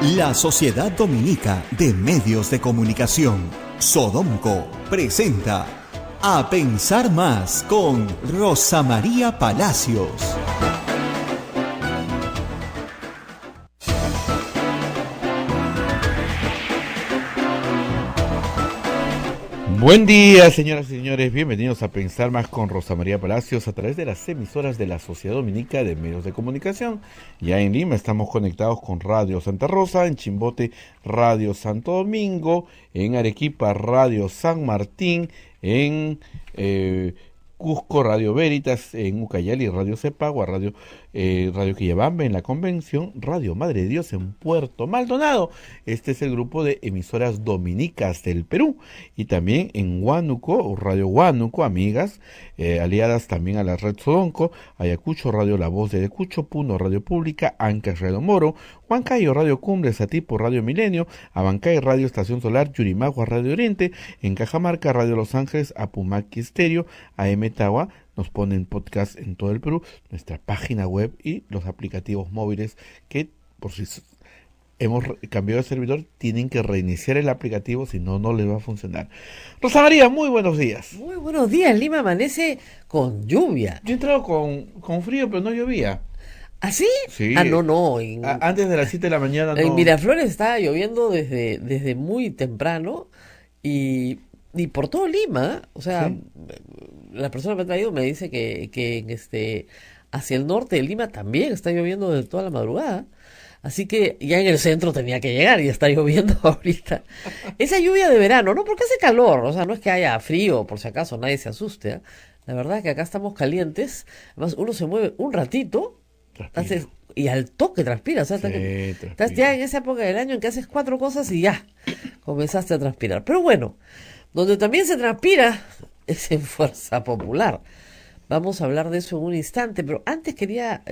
La Sociedad Dominica de Medios de Comunicación, Sodomco, presenta A Pensar Más con Rosa María Palacios. Buen día, señoras y señores, bienvenidos a Pensar Más con Rosa María Palacios a través de las emisoras de la Sociedad Dominica de Medios de Comunicación. Ya en Lima estamos conectados con Radio Santa Rosa, en Chimbote Radio Santo Domingo, en Arequipa Radio San Martín, en Cusco Radio Veritas, en Ucayali Radio Cepagua, Radio Quillabamba en la Convención, Radio Madre de Dios en Puerto Maldonado. Este es el grupo de emisoras dominicas del Perú. Y también en Huánuco, Radio Huánuco, amigas, aliadas también a la Red Sodomco, Ayacucho Radio La Voz de Ayacucho, Puno Radio Pública, Ancash Radio Moro, Huancayo Radio Cumbre, Satipo Radio Milenio, Abancay Radio Estación Solar, Yurimagua Radio Oriente, en Cajamarca Radio Los Ángeles, Apumaqui Estéreo, AM Tawa. Nos ponen podcast en todo el Perú, nuestra página web y los aplicativos móviles que, por si hemos cambiado de servidor, tienen que reiniciar el aplicativo, si no, no les va a funcionar. Rosa María, muy buenos días. Muy buenos días. Lima amanece con lluvia. Yo he entrado con frío, pero no llovía. ¿Ah, sí? Sí. No. Antes de las 7 de la mañana no. En Miraflores estaba lloviendo desde muy temprano y por todo Lima. O sea, ¿sí? La persona que me ha traído me dice que hacia el norte de Lima también está lloviendo desde toda la madrugada. Así que ya en el centro tenía que llegar y está lloviendo ahorita. Esa lluvia de verano, ¿no? Porque hace calor, o sea, no es que haya frío, por si acaso, nadie se asuste, ¿eh? La verdad es que acá estamos calientes, además uno se mueve un ratito y al toque transpira, o sea, estás ya en esa época del año en que haces 4 cosas y ya comenzaste a transpirar. Pero bueno, donde también se transpira es en Fuerza Popular. Vamos a hablar de eso en un instante, pero antes quería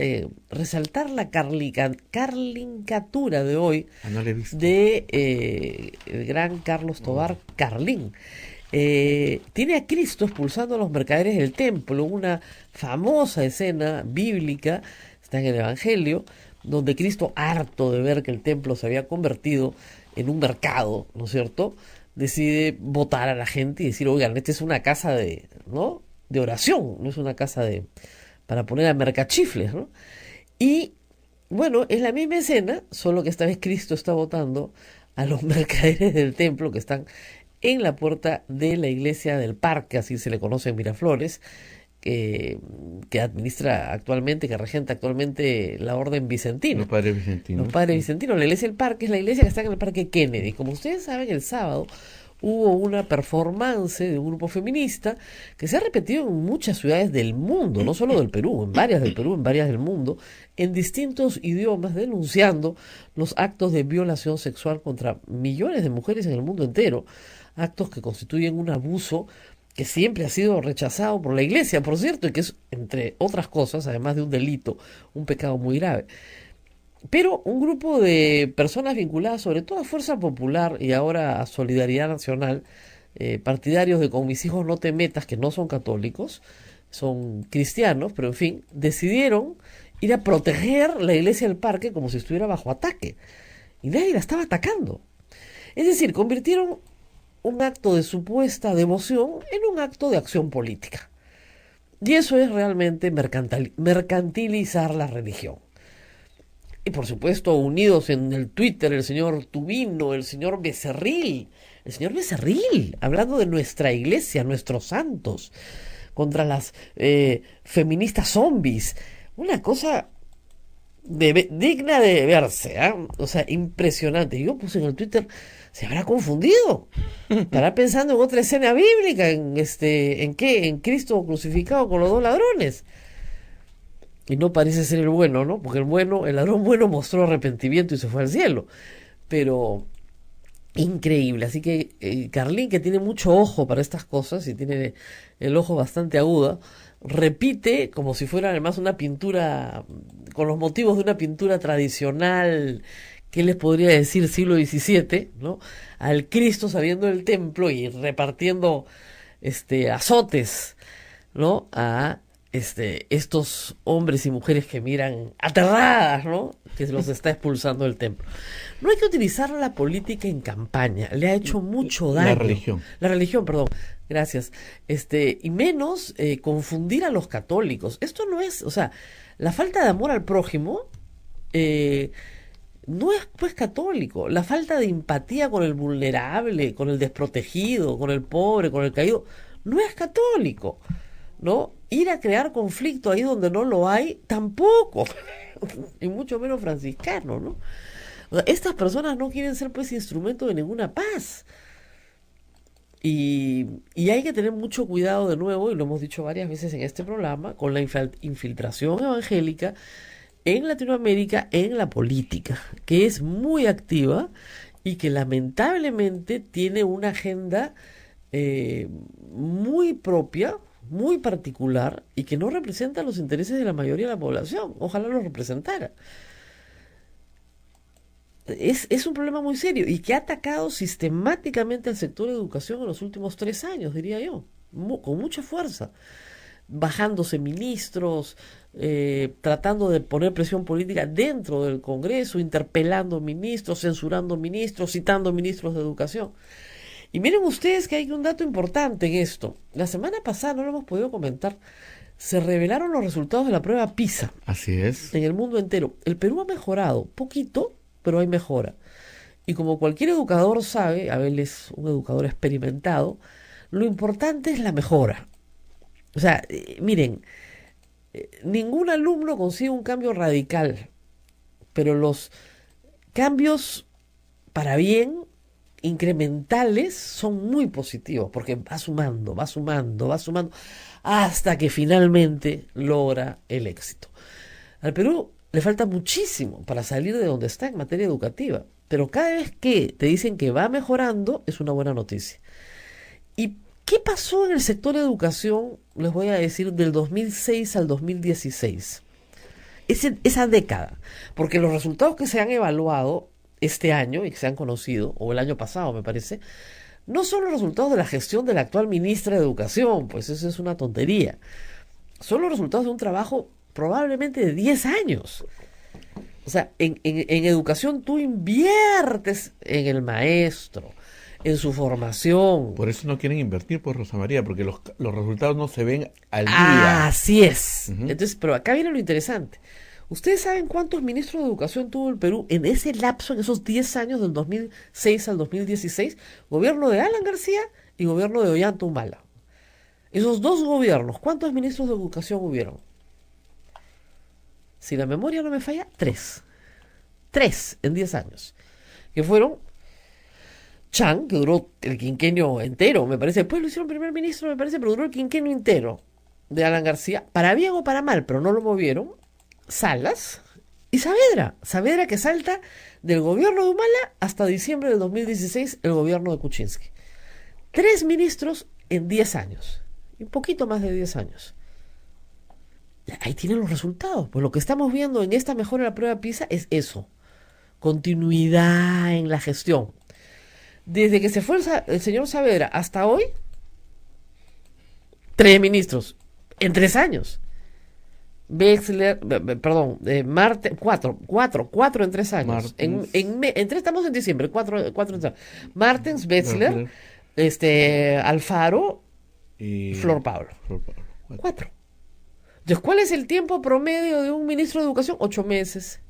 resaltar la carlincatura de hoy, no le he visto, de el gran Carlos Tobar Carlín. Tiene a Cristo expulsando a los mercaderes del templo, una famosa escena bíblica, está en el Evangelio, donde Cristo, harto de ver que el templo se había convertido en un mercado, ¿no es cierto?, decide votar a la gente y decir, oigan, esta es una casa de oración, no es una casa para poner a mercachifles, ¿no? Y bueno, es la misma escena, solo que esta vez Cristo está votando a los mercaderes del templo que están en la puerta de la iglesia del Parque, así se le conoce en Miraflores, que administra actualmente, que regenta actualmente la Orden Vicentina. Los Padres Vicentinos. Los Padres Vicentinos. La iglesia del Parque es la iglesia que está en el Parque Kennedy. Como ustedes saben, el sábado hubo una performance de un grupo feminista que se ha repetido en muchas ciudades del mundo, no solo del Perú, en varias del Perú, en varias del mundo, en distintos idiomas, denunciando los actos de violación sexual contra millones de mujeres en el mundo entero, actos que constituyen un abuso que siempre ha sido rechazado por la iglesia, por cierto, y que es, entre otras cosas, además de un delito, un pecado muy grave. Pero un grupo de personas vinculadas sobre todo a Fuerza Popular y ahora a Solidaridad Nacional, partidarios de Con mis hijos no te metas, que no son católicos, son cristianos, pero en fin, decidieron ir a proteger la iglesia del Parque como si estuviera bajo ataque. Y nadie la estaba atacando. Es decir, convirtieron un acto de supuesta devoción en un acto de acción política. Y eso es realmente mercantilizar la religión. Y por supuesto, unidos en el Twitter, el señor Tubino, el señor Becerril, hablando de nuestra iglesia, nuestros santos, contra las feministas zombies. Una cosa digna de verse, ¿eh? O sea, impresionante. Yo puse en el Twitter, ¿se habrá confundido? ¿Estará pensando en otra escena bíblica? ¿En qué? ¿En Cristo crucificado con los 2 ladrones? Y no parece ser el bueno, ¿no? Porque el ladrón bueno mostró arrepentimiento y se fue al cielo. Pero increíble. Así que Carlín, que tiene mucho ojo para estas cosas y tiene el ojo bastante agudo, repite como si fuera además una pintura, con los motivos de una pintura tradicional, ¿qué les podría decir? Siglo XVII, ¿no? Al Cristo saliendo del templo y repartiendo azotes, ¿no? A estos hombres y mujeres que miran aterradas, ¿no? Que se los está expulsando del templo. No hay que utilizar la política en campaña, le ha hecho mucho daño. La religión, perdón, gracias. Y menos confundir a los católicos. Esto no es, o sea, la falta de amor al prójimo no es pues católico. La falta de empatía con el vulnerable, con el desprotegido, con el pobre, con el caído, no es católico, ¿no? Ir a crear conflicto ahí donde no lo hay, tampoco, y mucho menos franciscano, ¿no? O sea, estas personas no quieren ser pues instrumento de ninguna paz. Y hay que tener mucho cuidado de nuevo, y lo hemos dicho varias veces en este programa, con la infiltración evangélica en Latinoamérica en la política, que es muy activa y que lamentablemente tiene una agenda muy propia, muy particular, y que no representa los intereses de la mayoría de la población. Ojalá los representara. Es un problema muy serio y que ha atacado sistemáticamente al sector de educación en los últimos 3 años, diría yo, con mucha fuerza, bajándose ministros, tratando de poner presión política dentro del Congreso, interpelando ministros, censurando ministros, citando ministros de educación. Y miren ustedes que hay un dato importante en esto. La semana pasada, no lo hemos podido comentar, se revelaron los resultados de la prueba PISA. Así es. En el mundo entero. El Perú ha mejorado, poquito, pero hay mejora. Y como cualquier educador sabe, Abel es un educador experimentado, lo importante es la mejora. O sea, miren, ningún alumno consigue un cambio radical, pero los cambios para bien, incrementales, son muy positivos, porque va sumando, va sumando, va sumando, hasta que finalmente logra el éxito. Al Perú le falta muchísimo para salir de donde está en materia educativa, pero cada vez que te dicen que va mejorando, es una buena noticia. ¿Y qué pasó en el sector de educación? Les voy a decir del 2006 al 2016. Esa década, porque los resultados que se han evaluado este año y que se han conocido, o el año pasado me parece, no son los resultados de la gestión de la actual ministra de Educación, pues eso es una tontería. Son los resultados de un trabajo probablemente de 10 años. O sea, en educación tú inviertes en el maestro, en su formación. Por eso no quieren invertir, pues, Rosa María, porque los resultados no se ven al día. Así es. Ujú. Entonces, pero acá viene lo interesante. ¿Ustedes saben cuántos ministros de educación tuvo el Perú en ese lapso, en esos 10 años del 2006 al 2016? Gobierno de Alan García y gobierno de Ollanta Humala. Esos dos gobiernos, ¿cuántos ministros de educación hubieron? Si la memoria no me falla, 3. 3 en 10 años. Que fueron Chang, que duró el quinquenio entero, me parece. Después lo hicieron primer ministro, me parece, pero duró el quinquenio entero de Alan García, para bien o para mal, pero no lo movieron. Salas y Saavedra. Saavedra, que salta del gobierno de Humala hasta diciembre del 2016, el gobierno de Kuczynski. 3 ministros en 10 años. Un poquito más de 10 años. Ahí tienen los resultados. Pues lo que estamos viendo en esta mejora de la prueba PISA es eso. Continuidad en la gestión. Desde que se fue el señor Saavedra hasta hoy, 3 ministros en 3 años. Wexler, perdón, Martens, 4 en 3 años. Estamos en diciembre, 4 en 3 años. Martens, Wexler, Alfaro y Flor Pablo. 4. Entonces, ¿cuál es el tiempo promedio de un ministro de Educación? 8 meses.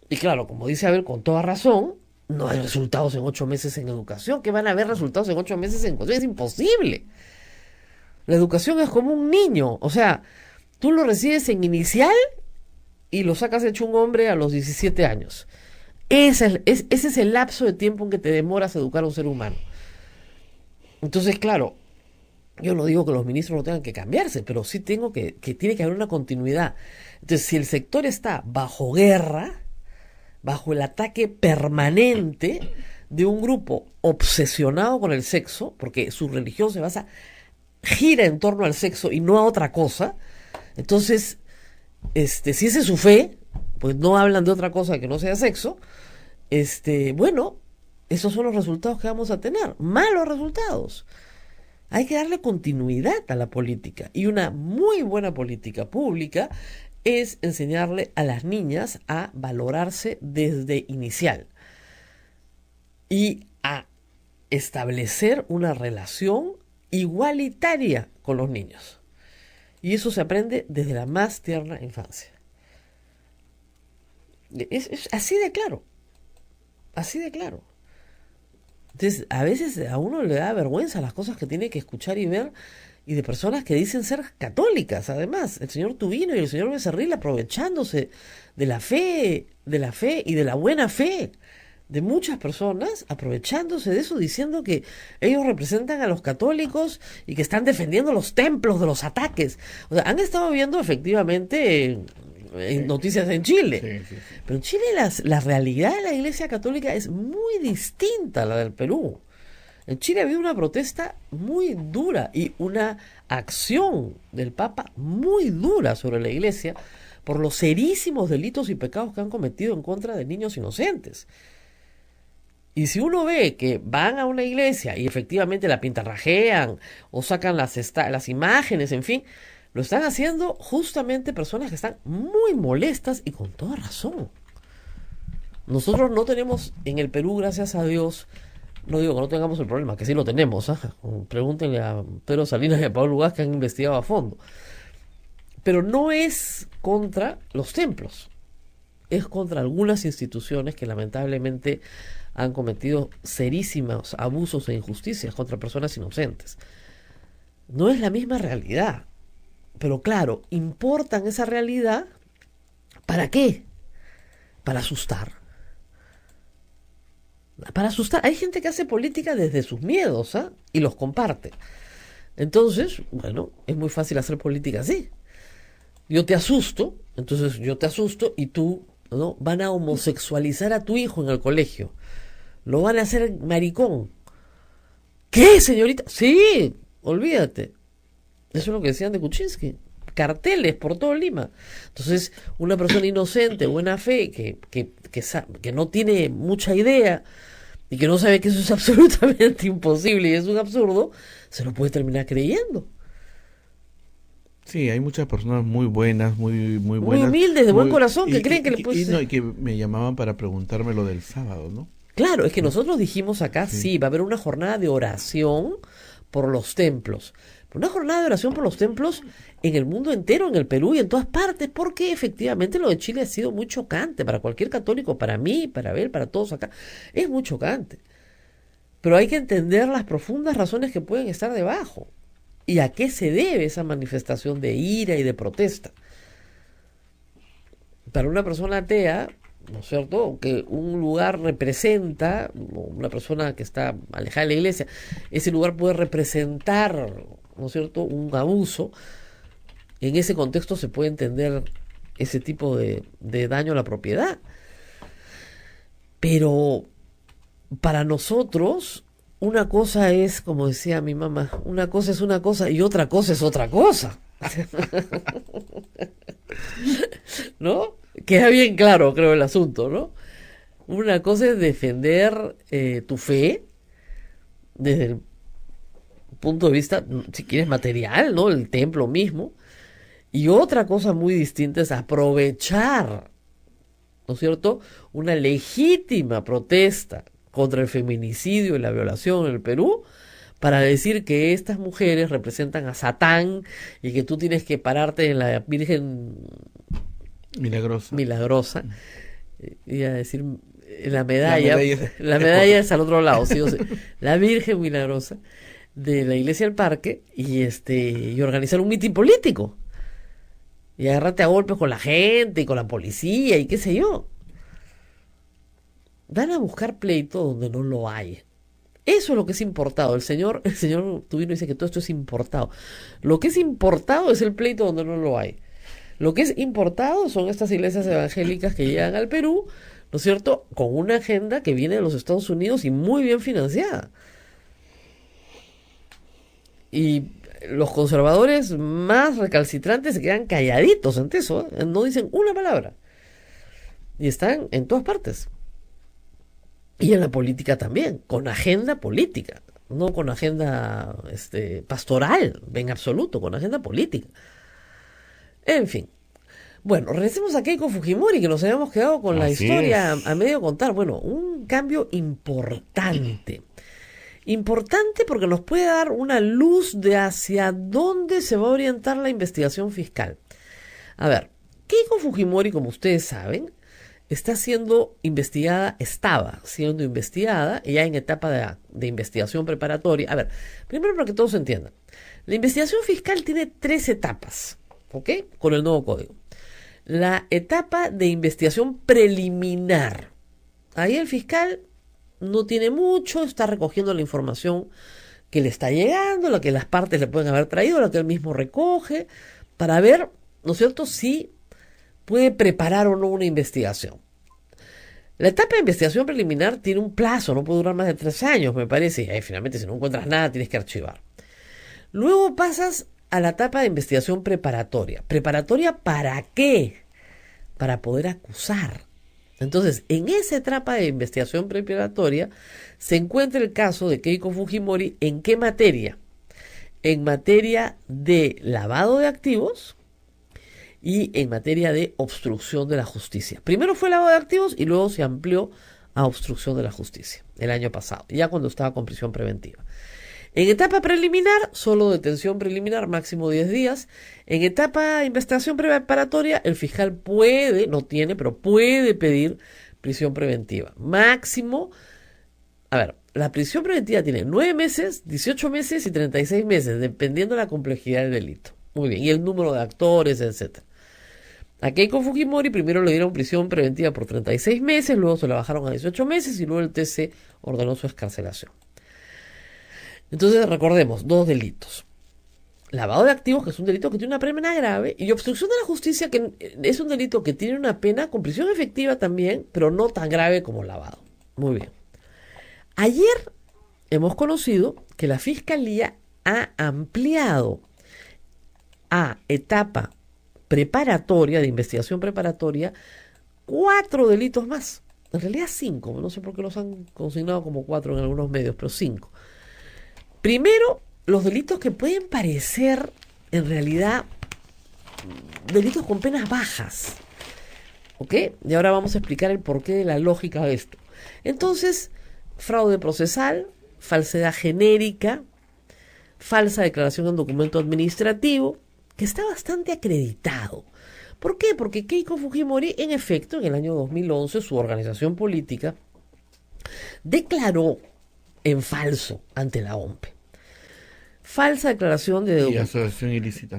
Y claro, como dice Abel, con toda razón, no hay resultados en 8 meses en educación. ¿Qué van a haber resultados en 8 meses en educación? Es imposible. La educación es como un niño, o sea, tú lo recibes en inicial y lo sacas hecho un hombre a los 17 años. Ese es el lapso de tiempo en que te demoras a educar a un ser humano. Entonces, claro, yo no digo que los ministros no tengan que cambiarse, pero sí tengo que tiene que haber una continuidad. Entonces, si el sector está bajo guerra, bajo el ataque permanente de un grupo obsesionado con el sexo, porque su religión gira en torno al sexo y no a otra cosa, entonces, si esa es su fe, pues no hablan de otra cosa que no sea sexo, bueno, esos son los resultados que vamos a tener, malos resultados. Hay que darle continuidad a la política. Y una muy buena política pública es enseñarle a las niñas a valorarse desde inicial y a establecer una relación igualitaria con los niños. Y eso se aprende desde la más tierna infancia. Es así de claro. Así de claro. Entonces, a veces a uno le da vergüenza las cosas que tiene que escuchar y ver, y de personas que dicen ser católicas, además. El señor Tubino y el señor Becerril aprovechándose de la fe y de la buena fe de muchas personas, aprovechándose de eso, diciendo que ellos representan a los católicos y que están defendiendo los templos de los ataques. O sea, han estado viendo efectivamente noticias en Chile. Sí. Pero en Chile la realidad de la Iglesia Católica es muy distinta a la del Perú. En Chile ha habido una protesta muy dura y una acción del Papa muy dura sobre la Iglesia por los serísimos delitos y pecados que han cometido en contra de niños inocentes. Y si uno ve que van a una iglesia y efectivamente la pintarrajean o sacan las imágenes, en fin, lo están haciendo justamente personas que están muy molestas y con toda razón. Nosotros no tenemos en el Perú, gracias a Dios, no digo que no tengamos el problema, que sí lo tenemos. Pregúntenle a Pedro Salinas y a Pablo Ugaz, que han investigado a fondo. Pero no es contra los templos, es contra algunas instituciones que lamentablemente han cometido serísimos abusos e injusticias contra personas inocentes. No es la misma realidad. Pero claro, importan esa realidad. ¿Para qué? Para asustar. Para asustar. Hay gente que hace política desde sus miedos, y los comparte. Entonces, bueno, es muy fácil hacer política así. Yo te asusto, entonces yo te asusto y tú, ¿no? Van a homosexualizar a tu hijo en el colegio. Lo van a hacer maricón. ¿Qué, señorita? Sí, olvídate. Eso es lo que decían de Kuczynski. Carteles por todo Lima. Entonces, una persona inocente, buena fe, que no tiene mucha idea y que no sabe que eso es absolutamente imposible y es un absurdo, se lo puede terminar creyendo. Sí, hay muchas personas muy buenas, muy Muy buenas. humildes, de buen corazón, que creen que le puede ser. Y que me llamaban para preguntarme lo del sábado, ¿no? Claro, es que nosotros dijimos acá, sí, va a haber una jornada de oración por los templos. Una jornada de oración por los templos en el mundo entero, en el Perú y en todas partes, porque efectivamente lo de Chile ha sido muy chocante para cualquier católico, para mí, para Abel, para todos acá. Es muy chocante. Pero hay que entender las profundas razones que pueden estar debajo y a qué se debe esa manifestación de ira y de protesta. Para una persona atea, ¿no es cierto?, que un lugar representa, una persona que está alejada de la iglesia, ese lugar puede representar, ¿no es cierto?, un abuso. En ese contexto se puede entender ese tipo de daño a la propiedad. Pero para nosotros, una cosa es, como decía mi mamá, una cosa es una cosa y otra cosa es otra cosa. ¿No? Queda bien claro, creo, el asunto, ¿no? Una cosa es defender tu fe desde el punto de vista, si quieres, material, ¿no? El templo mismo. Y otra cosa muy distinta es aprovechar, ¿no es cierto?, una legítima protesta contra el feminicidio y la violación en el Perú para decir que estas mujeres representan a Satán y que tú tienes que pararte en la Virgen milagrosa, y a decir la medalla es al otro lado, sí, o sea, la Virgen milagrosa de la iglesia del Parque, y organizar un mitin político y agarrarte a golpes con la gente y con la policía y qué sé yo. Van a buscar pleito donde no lo hay. Eso es lo que es importado. El señor Tubino dice que todo esto es importado. Lo que es importado es el pleito donde no lo hay. Lo que es importado son estas iglesias evangélicas que llegan al Perú, ¿no es cierto?, con una agenda que viene de los Estados Unidos y muy bien financiada. Y los conservadores más recalcitrantes se quedan calladitos ante eso, no dicen una palabra. Y están en todas partes. Y en la política también, con agenda política, no con agenda pastoral, en absoluto, con agenda política. En fin. Bueno, regresemos a Keiko Fujimori, que nos habíamos quedado con la Así historia es. a medio contar. Bueno, un cambio importante. Importante porque nos puede dar una luz de hacia dónde se va a orientar la investigación fiscal. A ver, Keiko Fujimori, como ustedes saben, estaba siendo investigada ya en etapa de investigación preparatoria. A ver, primero para que todos entiendan. La investigación fiscal tiene 3 etapas, ¿ok? Con el nuevo código. La etapa de investigación preliminar. Ahí el fiscal no tiene mucho, está recogiendo la información que le está llegando, la que las partes le pueden haber traído, la que él mismo recoge, para ver, ¿no es cierto?, si puede preparar o no una investigación. La etapa de investigación preliminar tiene un plazo, no puede durar más de 3 años, me parece, y ahí finalmente si no encuentras nada tienes que archivar. Luego pasas a la etapa de investigación preparatoria. ¿Preparatoria para qué? Para poder acusar. Entonces, en esa etapa de investigación preparatoria se encuentra el caso de Keiko Fujimori. ¿En qué materia? En materia de lavado de activos y en materia de obstrucción de la justicia. Primero fue lavado de activos y luego se amplió a obstrucción de la justicia el año pasado, ya cuando estaba con prisión preventiva. En etapa preliminar, solo detención preliminar, máximo 10 días. En etapa de investigación preparatoria, el fiscal puede, no tiene, pero puede pedir prisión preventiva. Máximo, a ver, la prisión preventiva tiene 9 meses, 18 meses y 36 meses, dependiendo de la complejidad del delito. Muy bien, y el número de actores, etcétera. A Keiko Fujimori primero le dieron prisión preventiva por 36 meses, luego se la bajaron a 18 meses y luego el TC ordenó su excarcelación. Entonces recordemos, 2 delitos. Lavado de activos, que es un delito que tiene una pena grave, y obstrucción de la justicia, que es un delito que tiene una pena con prisión efectiva también, pero no tan grave como lavado. Muy bien. Ayer hemos conocido que la Fiscalía ha ampliado a etapa preparatoria, de investigación preparatoria, 4 delitos más. En realidad 5, no sé por qué los han consignado como 4 en algunos medios, pero 5. Primero, los delitos que pueden parecer, en realidad, delitos con penas bajas. ¿Ok? Y ahora vamos a explicar el porqué de la lógica de esto. Entonces, fraude procesal, falsedad genérica, falsa declaración en documento administrativo, que está bastante acreditado. ¿Por qué? Porque Keiko Fujimori, en efecto, en el año 2011, su organización política declaró en falso ante la OMPE. Falsa declaración de Y asociación ilícita.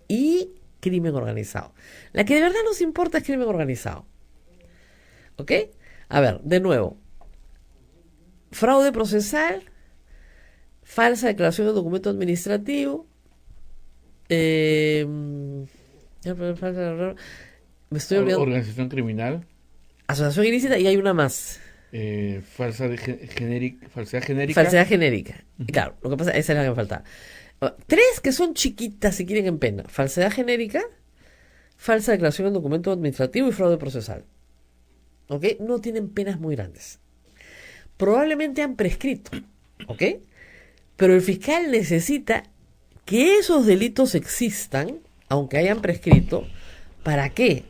y crimen organizado. La que de verdad nos importa es crimen organizado. ¿Ok? A ver, de nuevo. Fraude procesal, falsa declaración de documento administrativo, me estoy olvidando. Organización criminal. Asociación ilícita y hay una más. Falsedad genérica. Falsedad genérica. Claro, lo que pasa, esa es la que me faltaba. 3 que son chiquitas si quieren en pena. Falsedad genérica, falsa declaración en documento administrativo y fraude procesal. ¿Ok? No tienen penas muy grandes. Probablemente han prescrito. ¿Ok? Pero el fiscal necesita que esos delitos existan, aunque hayan prescrito. ¿Para qué?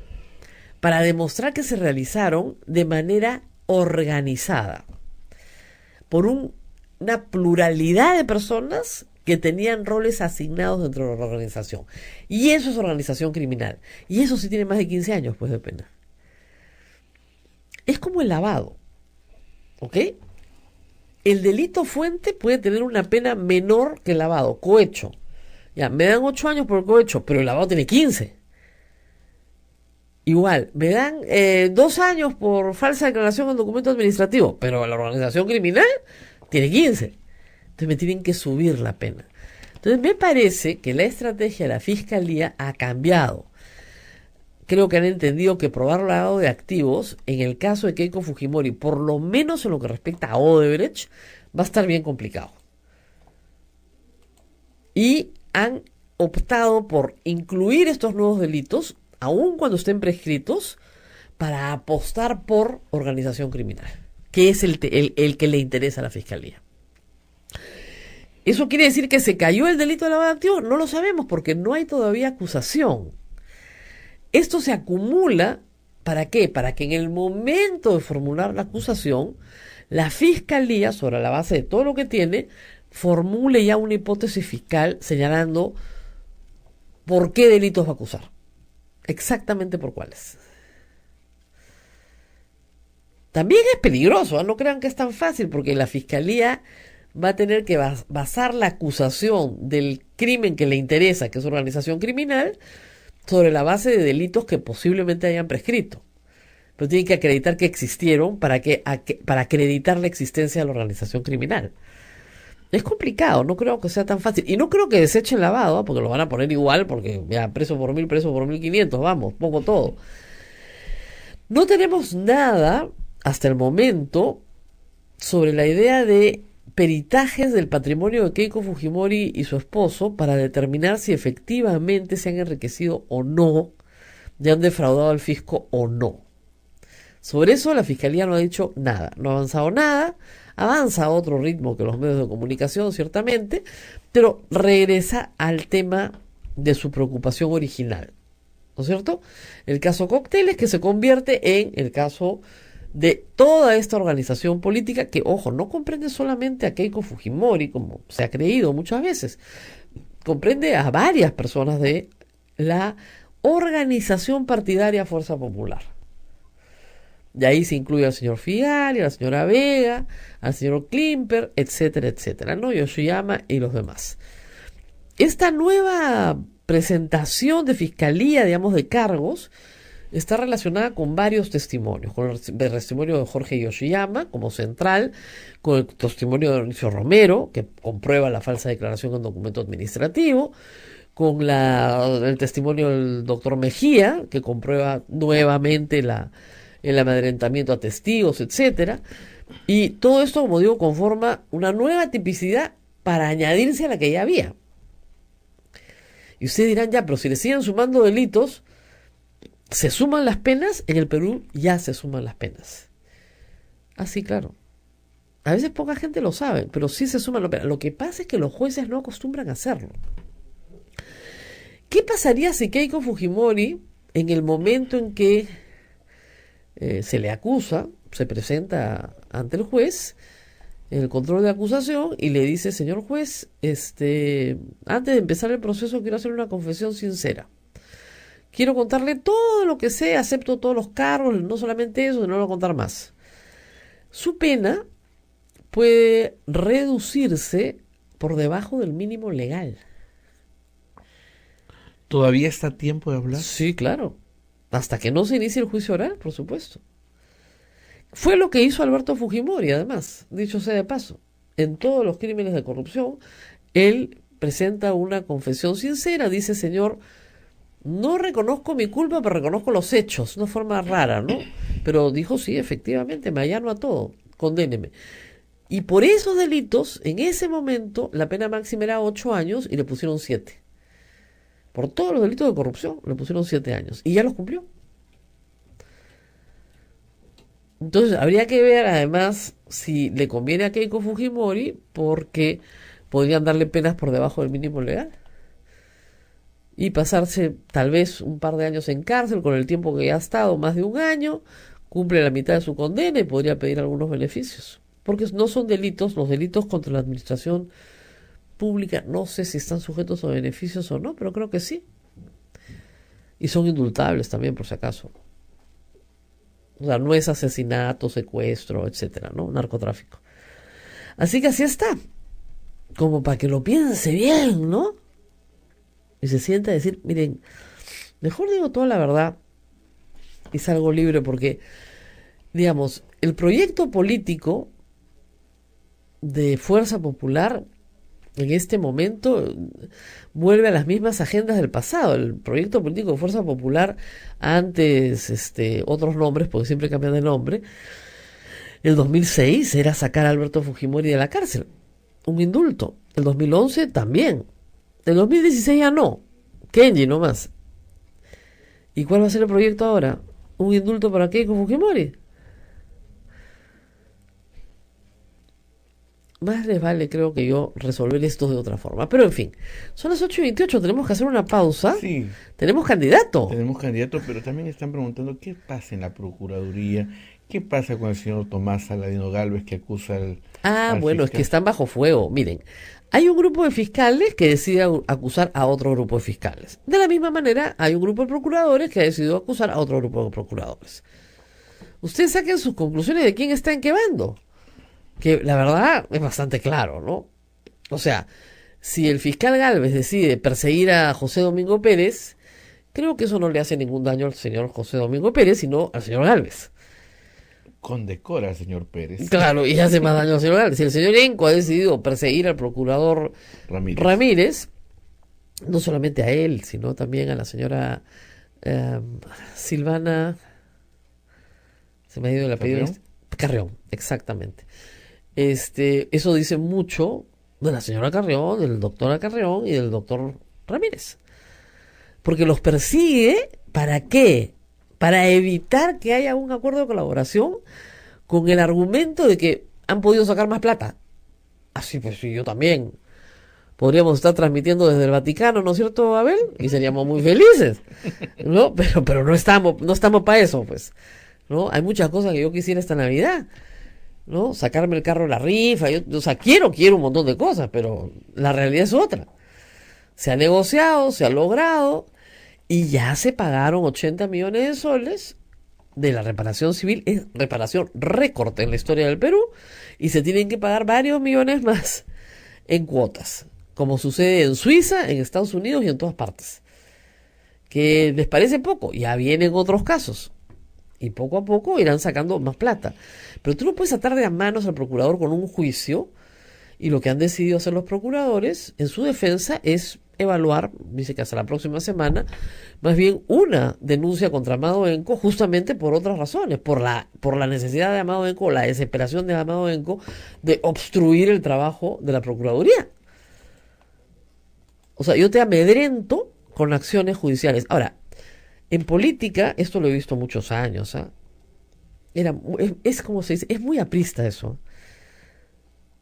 Para demostrar que se realizaron de manera organizada por una pluralidad de personas que tenían roles asignados dentro de la organización. Y eso es organización criminal. Y eso sí tiene más de 15 años, pues, de pena. Es como el lavado. ¿Ok? El delito fuente puede tener una pena menor que el lavado. Cohecho. Ya, me dan 8 años por cohecho, pero el lavado tiene 15. Igual, me dan 2 años por falsa declaración en documento administrativo, pero la organización criminal tiene 15. Entonces me tienen que subir la pena. Entonces me parece que la estrategia de la Fiscalía ha cambiado. Creo que han entendido que probar lavado de activos, en el caso de Keiko Fujimori, por lo menos en lo que respecta a Odebrecht, va a estar bien complicado. Y han optado por incluir estos nuevos delitos, aun cuando estén prescritos, para apostar por organización criminal, que es el que le interesa a la Fiscalía. ¿Eso quiere decir que se cayó el delito de lavado de activos? No lo sabemos porque no hay todavía acusación. Esto se acumula, ¿para qué? Para que en el momento de formular la acusación, la Fiscalía, sobre la base de todo lo que tiene, formule ya una hipótesis fiscal señalando por qué delitos va a acusar. Exactamente por cuáles. También es peligroso, ¿eh? No crean que es tan fácil, porque la Fiscalía va a tener que basar la acusación del crimen que le interesa, que es organización criminal, sobre la base de delitos que posiblemente hayan prescrito. Pero tienen que acreditar que existieron para acreditar la existencia de la organización criminal. Es complicado, no creo que sea tan fácil. Y no creo que desechen lavado, ¿eh? Porque lo van a poner igual, porque ya preso por 1.000, preso por 1.500, vamos, pongo todo. No tenemos nada hasta el momento sobre la idea de peritajes del patrimonio de Keiko Fujimori y su esposo para determinar si efectivamente se han enriquecido o no, ya han defraudado al fisco o no. Sobre eso la Fiscalía no ha dicho nada, no ha avanzado nada, avanza a otro ritmo que los medios de comunicación, ciertamente, pero regresa al tema de su preocupación original, ¿no es cierto? El caso Cócteles, que se convierte en el caso de toda esta organización política que, ojo, no comprende solamente a Keiko Fujimori, como se ha creído muchas veces, comprende a varias personas de la organización partidaria Fuerza Popular. De ahí se incluye al señor Figali, a la señora Vega, al señor Klimper, etcétera, etcétera, ¿no? Yoshiyama y los demás. Esta nueva presentación de fiscalía, digamos, de cargos, está relacionada con varios testimonios, con el testimonio de Jorge Yoshiyama como central, con el testimonio de Dionisio Romero, que comprueba la falsa declaración en documento administrativo, con el testimonio del doctor Mejía, que comprueba nuevamente el amedrentamiento a testigos, etcétera. Y todo esto, como digo, conforma una nueva tipicidad para añadirse a la que ya había. Y ustedes dirán, ya, pero si le siguen sumando delitos, ¿se suman las penas? En el Perú ya se suman las penas. Ah, sí, claro. A veces poca gente lo sabe, pero sí se suman las penas. Lo que pasa es que los jueces no acostumbran a hacerlo. ¿Qué pasaría si Keiko Fujimori, en el momento en que se le acusa, se presenta ante el juez, en el control de acusación, y le dice, señor juez, antes de empezar el proceso quiero hacer una confesión sincera? Quiero contarle todo lo que sé, acepto todos los cargos, no solamente eso, no lo voy a contar más. Su pena puede reducirse por debajo del mínimo legal. ¿Todavía está a tiempo de hablar? Sí, claro. Hasta que no se inicie el juicio oral, por supuesto. Fue lo que hizo Alberto Fujimori, además, dicho sea de paso. En todos los crímenes de corrupción, él presenta una confesión sincera, dice, señor, no reconozco mi culpa, pero reconozco los hechos, una forma rara, ¿no? Pero dijo, sí, efectivamente, me allano a todo, condéneme. Y por esos delitos, en ese momento, la pena máxima era 8 años y le pusieron 7. Por todos los delitos de corrupción le pusieron 7 años. Y ya los cumplió. Entonces, habría que ver, además, si le conviene a Keiko Fujimori, porque podrían darle penas por debajo del mínimo legal. Y pasarse tal vez un par de años en cárcel, con el tiempo que ya ha estado, más de 1 año, cumple la mitad de su condena y podría pedir algunos beneficios. Porque no son delitos, los delitos contra la administración pública, no sé si están sujetos a beneficios o no, pero creo que sí. Y son indultables también, por si acaso. O sea, no es asesinato, secuestro, etcétera, ¿no? Narcotráfico. Así que así está. Como para que lo piense bien, ¿no? Y se sienta a decir, miren, mejor digo toda la verdad y salgo libre, porque, digamos, el proyecto político de Fuerza Popular en este momento vuelve a las mismas agendas del pasado. El proyecto político de Fuerza Popular, antes otros nombres, porque siempre cambian de nombre, el 2006 era sacar a Alberto Fujimori de la cárcel, un indulto. El 2011 también. El 2016 ya no, Kenji nomás. ¿Y cuál va a ser el proyecto ahora? ¿Un indulto para Keiko Fujimori? más les vale, creo que yo, resolver esto de otra forma. Pero en fin, son las 8:28, tenemos que hacer una pausa. Sí, Tenemos candidato. tenemos candidato, pero también están preguntando qué pasa en la Procuraduría, qué pasa con el señor Tomás Saladino Gálvez que acusa al Bueno, es que fiscal. están bajo fuego. Miren, hay un grupo de fiscales que decide acusar a otro grupo de fiscales. De la misma manera, hay un grupo de procuradores que ha decidido acusar a otro grupo de procuradores. Ustedes saquen sus conclusiones de quién está en qué bando. Que la verdad es bastante claro, ¿no? O sea, si el fiscal Gálvez decide perseguir a José Domingo Pérez, creo que eso no le hace ningún daño al señor José Domingo Pérez, sino al señor Gálvez. Condecora al señor Pérez Claro, y hace más daño al señor Gálvez. Si el señor Enco ha decidido perseguir al procurador Ramírez. Ramírez, no solamente a él, sino también a la señora Silvana, se me ha ido el apellido. ¿Carrión? Carrión, exactamente. Eso dice mucho de la señora Carrión, del doctor Carrión y del doctor Ramírez. Porque los persigue, ¿para qué? Para evitar que haya un acuerdo de colaboración con el argumento de que han podido sacar más plata. Así pues, sí, yo también. Podríamos estar transmitiendo desde el Vaticano, ¿no es cierto, Abel? Y seríamos muy felices, ¿no? Pero no estamos para eso, pues, ¿no? Hay muchas cosas que yo quisiera esta Navidad, ¿no? Sacarme el carro de la rifa, o sea, quiero un montón de cosas, pero la realidad es otra. Se ha negociado, se ha logrado, y ya se pagaron 80 millones de soles de la reparación civil. Es reparación récord en la historia del Perú, y se tienen que pagar varios millones más en cuotas, como sucede en Suiza, en Estados Unidos y en todas partes. Que les parece poco, ya vienen otros casos. Y poco a poco irán sacando más plata. Pero tú no puedes atar de a manos al procurador con un juicio. Y lo que han decidido hacer los procuradores en su defensa es evaluar, dice que hasta la próxima semana, más bien una denuncia contra Amado Benco, justamente por otras razones, por la necesidad de Amado Benco, la desesperación de Amado Benco de obstruir el trabajo de la Procuraduría. O sea, yo te amedrento con acciones judiciales. Ahora, en política, esto lo he visto muchos años, ¿ah? Es como se dice, es muy aprista eso.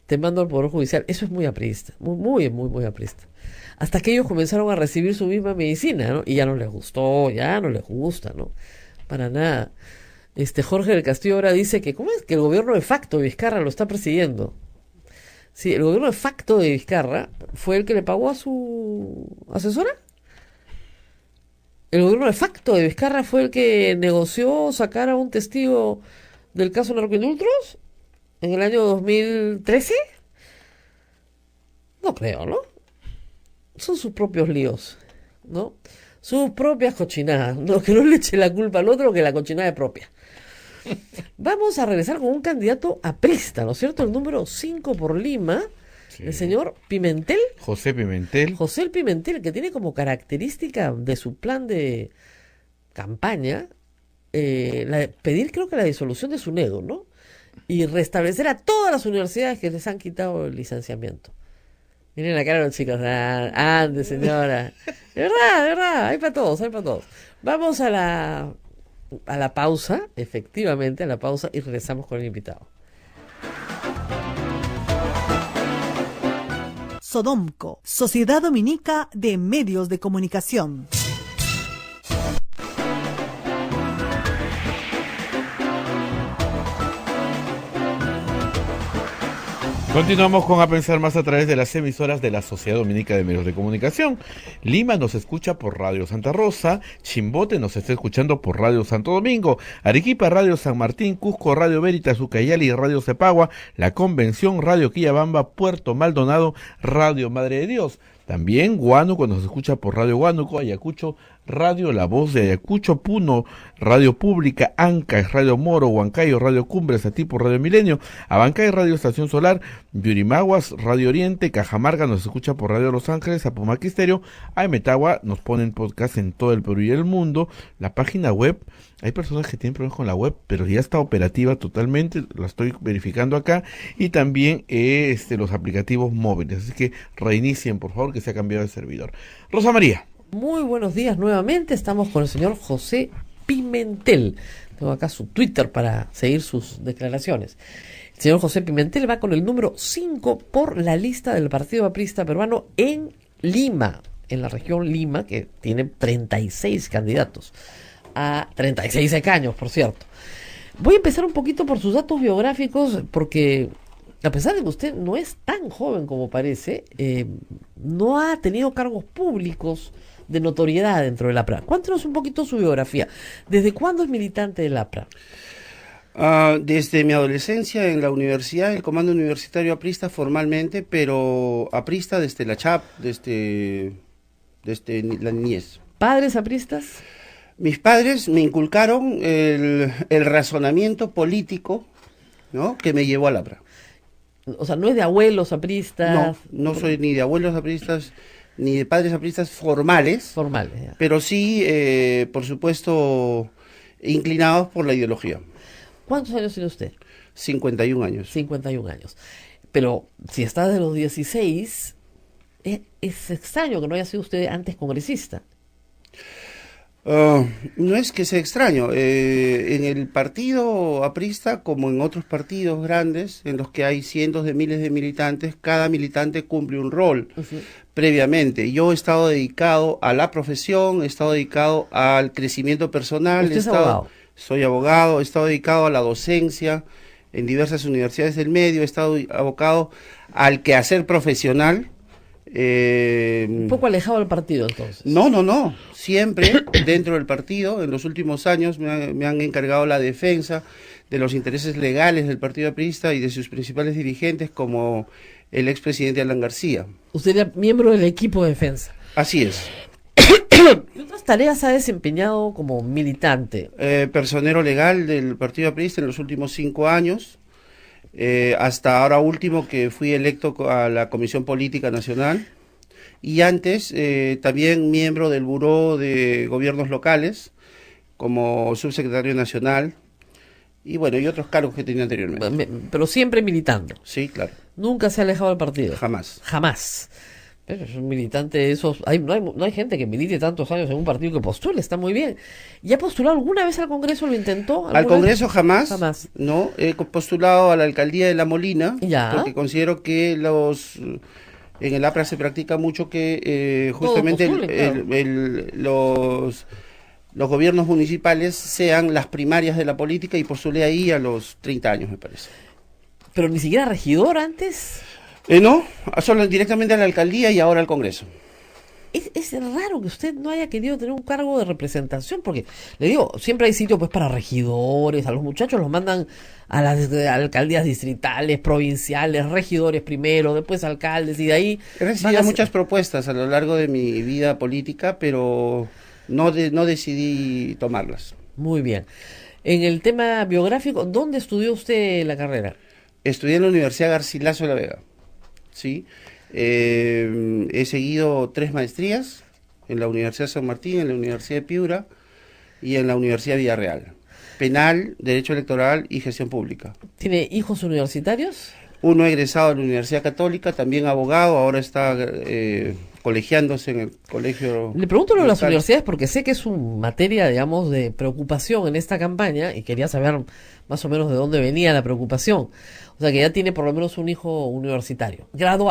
Te mando al Poder Judicial, eso es muy aprista, muy aprista. Hasta que ellos comenzaron a recibir su misma medicina, ¿no? Y ya no les gustó, ya no les gusta, ¿no? Para nada. Jorge del Castillo ahora dice que, ¿cómo es? Que el gobierno de facto de Vizcarra lo está persiguiendo. Sí, el gobierno de facto de Vizcarra fue el que le pagó a su asesora. El gobierno de facto de Vizcarra fue el que negoció sacar a un testigo del caso Narcoindultos en el año 2013. No creo, ¿no? Son sus propios líos, ¿no? Sus propias cochinadas. No, que no le eche la culpa al otro, que la cochinada es propia. Vamos a regresar con un candidato aprista, ¿no es cierto? El número 5 por Lima, Sí. el señor Pimentel. José Pimentel. José el Pimentel, que tiene como característica de su plan de campaña pedir, creo que la disolución de SUNEDU, ¿no? Y restablecer a todas las universidades que les han quitado el licenciamiento. Miren la cara de los chicos. Ande, señora. De verdad, hay para todos, hay para todos. Vamos a la pausa, efectivamente, a la pausa, y regresamos con el invitado. Sodomco, Sociedad Dominica de Medios de Comunicación. Continuamos con A Pensar Más a través de las emisoras de la Sociedad Dominica de Medios de Comunicación. Lima nos escucha por Radio Santa Rosa, Chimbote nos está escuchando por Radio Santo Domingo, Arequipa Radio San Martín, Cusco Radio Veritas, Ucayali Radio Cepagua, La Convención Radio Quillabamba, Puerto Maldonado Radio Madre de Dios. También Huánuco nos escucha por Radio Huánuco, Ayacucho Radio La Voz de Ayacucho, Puno Radio Pública, Ancash Radio Moro, Huancayo Radio Cumbres, Atipo Radio Milenio, Abancay Radio Estación Solar, Yurimaguas Radio Oriente, Cajamarca nos escucha por Radio Los Ángeles, Apumaque Estéreo, Aemetagua nos ponen podcast en todo el Perú y el mundo. La página web, hay personas que tienen problemas con la web, pero ya está operativa totalmente, la estoy verificando acá, y también los aplicativos móviles, así que reinicien por favor, que se ha cambiado de servidor. Rosa María. Muy buenos días nuevamente, estamos con el señor José Pimentel. Tengo acá su Twitter para seguir sus declaraciones. El señor José Pimentel va con el número 5 por la lista del Partido Aprista Peruano en Lima, en la región Lima, que tiene 36 candidatos, a 36 escaños, por cierto. Voy a empezar un poquito por sus datos biográficos, porque a pesar de que usted no es tan joven como parece, no ha tenido cargos públicos de notoriedad dentro del APRA. Cuéntanos un poquito su biografía. ¿Desde cuándo es militante del APRA? Desde mi adolescencia en la universidad, el Comando Universitario Aprista formalmente, pero Aprista desde la CHAP, desde la niñez. ¿Padres apristas? Mis padres me inculcaron el razonamiento político, ¿no?, que me llevó al APRA. O sea, no es de abuelos apristas. No soy ni de abuelos apristas, ni de padres apristas formales. Formales, ya. Pero sí, por supuesto, inclinados por la ideología. ¿Cuántos años tiene usted? 51 años. 51 años. Pero si está de los 16, es extraño que no haya sido usted antes congresista. No es que sea extraño. En el partido aprista, como en otros partidos grandes, en los que hay cientos de miles de militantes, cada militante cumple un rol. Previamente. Yo he estado dedicado a la profesión, he estado dedicado al crecimiento personal. ¿Usted es abogado? Soy abogado, he estado dedicado a la docencia en diversas universidades del medio, he estado abocado al quehacer profesional. Un poco alejado del partido, entonces. No. Siempre dentro del partido. En los últimos años me han encargado la defensa de los intereses legales del Partido Aprista y de sus principales dirigentes, como el expresidente Alan García. Usted era miembro del equipo de defensa. Así es. ¿Qué otras tareas ha desempeñado como militante? Personero legal del Partido Aprista en los últimos 5 años. Hasta ahora último que fui electo a la Comisión Política Nacional, y antes también miembro del Buró de Gobiernos Locales como subsecretario nacional, y bueno, y otros cargos que tenía anteriormente. Pero siempre militando. Sí, claro. Nunca se ha alejado del partido. Jamás. Pero es un militante de esos. No hay gente que milite tantos años en un partido que postule, está muy bien. ¿Y ha postulado alguna vez al Congreso? ¿Lo intentó? Al Congreso vez? jamás. No, he postulado a la alcaldía de La Molina, porque considero que en el APRA se practica mucho que justamente los gobiernos municipales sean las primarias de la política, y postulé ahí a los 30 años, me parece. ¿Pero ni siquiera regidor antes? No, solo directamente a la alcaldía y ahora al Congreso. Es raro que usted no haya querido tener un cargo de representación, porque, le digo, siempre hay sitios pues para regidores, a los muchachos los mandan a las alcaldías distritales, provinciales, regidores primero, después alcaldes, y de ahí... He recibido muchas propuestas a lo largo de mi vida política, pero no decidí tomarlas. Muy bien. En el tema biográfico, ¿dónde estudió usted la carrera? Estudié en la Universidad Garcilaso de la Vega. Sí, he seguido 3 maestrías en la Universidad San Martín, en la Universidad de Piura y en la Universidad Villarreal. Penal, Derecho Electoral y Gestión Pública. ¿Tiene hijos universitarios? Uno egresado de la Universidad Católica, también abogado, ahora está colegiándose en el colegio. Le pregunto lo de las universidades porque sé que es una materia, digamos, de preocupación en esta campaña, y quería saber más o menos de dónde venía la preocupación. O sea, que ya tiene por lo menos un hijo universitario,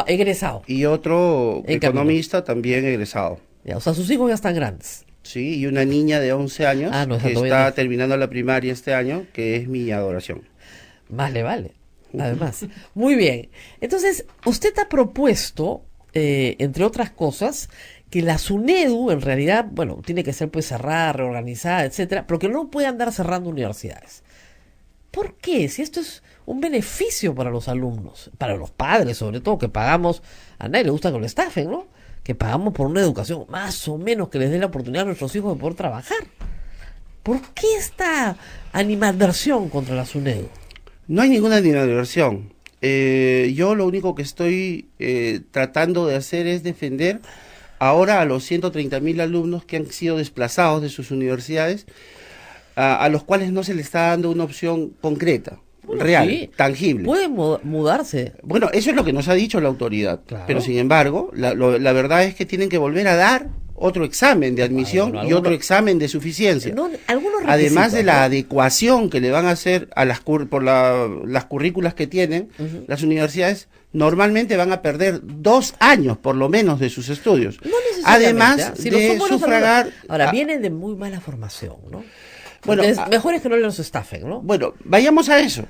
egresado. Y otro economista también egresado. Ya, o sea, sus hijos ya están grandes. Sí, y una niña de 11 años que está terminando la primaria este año, que es mi adoración. Más le vale, además. Muy bien. Entonces, usted ha propuesto, entre otras cosas, que la SUNEDU, en realidad, bueno, tiene que ser pues cerrada, reorganizada, etcétera, pero que no puede andar cerrando universidades. ¿Por qué? Si esto es un beneficio para los alumnos, para los padres sobre todo, que pagamos, a nadie le gusta que lo estafen, ¿no? Que pagamos por una educación más o menos que les dé la oportunidad a nuestros hijos de poder trabajar. ¿Por qué esta animadversión contra la SUNEDU? No hay ninguna animadversión. Yo lo único que estoy tratando de hacer es defender ahora a los 130.000 alumnos que han sido desplazados de sus universidades, a los cuales no se les está dando una opción concreta, real, sí, tangible. Pueden mudarse. Bueno, eso es lo que nos ha dicho la autoridad, claro. Pero sin embargo, la verdad es que tienen que volver a dar otro examen de admisión bueno, y otro examen de suficiencia. No, algunos Además de requisitos, la ¿no? adecuación que le van a hacer a las las currículas que tienen, las universidades normalmente van a perder 2 años por lo menos de sus estudios. No necesariamente, Además si no de son buenos sufragar... alumnos. Ahora, vienen de muy mala formación, ¿no? Bueno, Entonces, mejor es que no los estafen, ¿no? Bueno, vayamos a eso.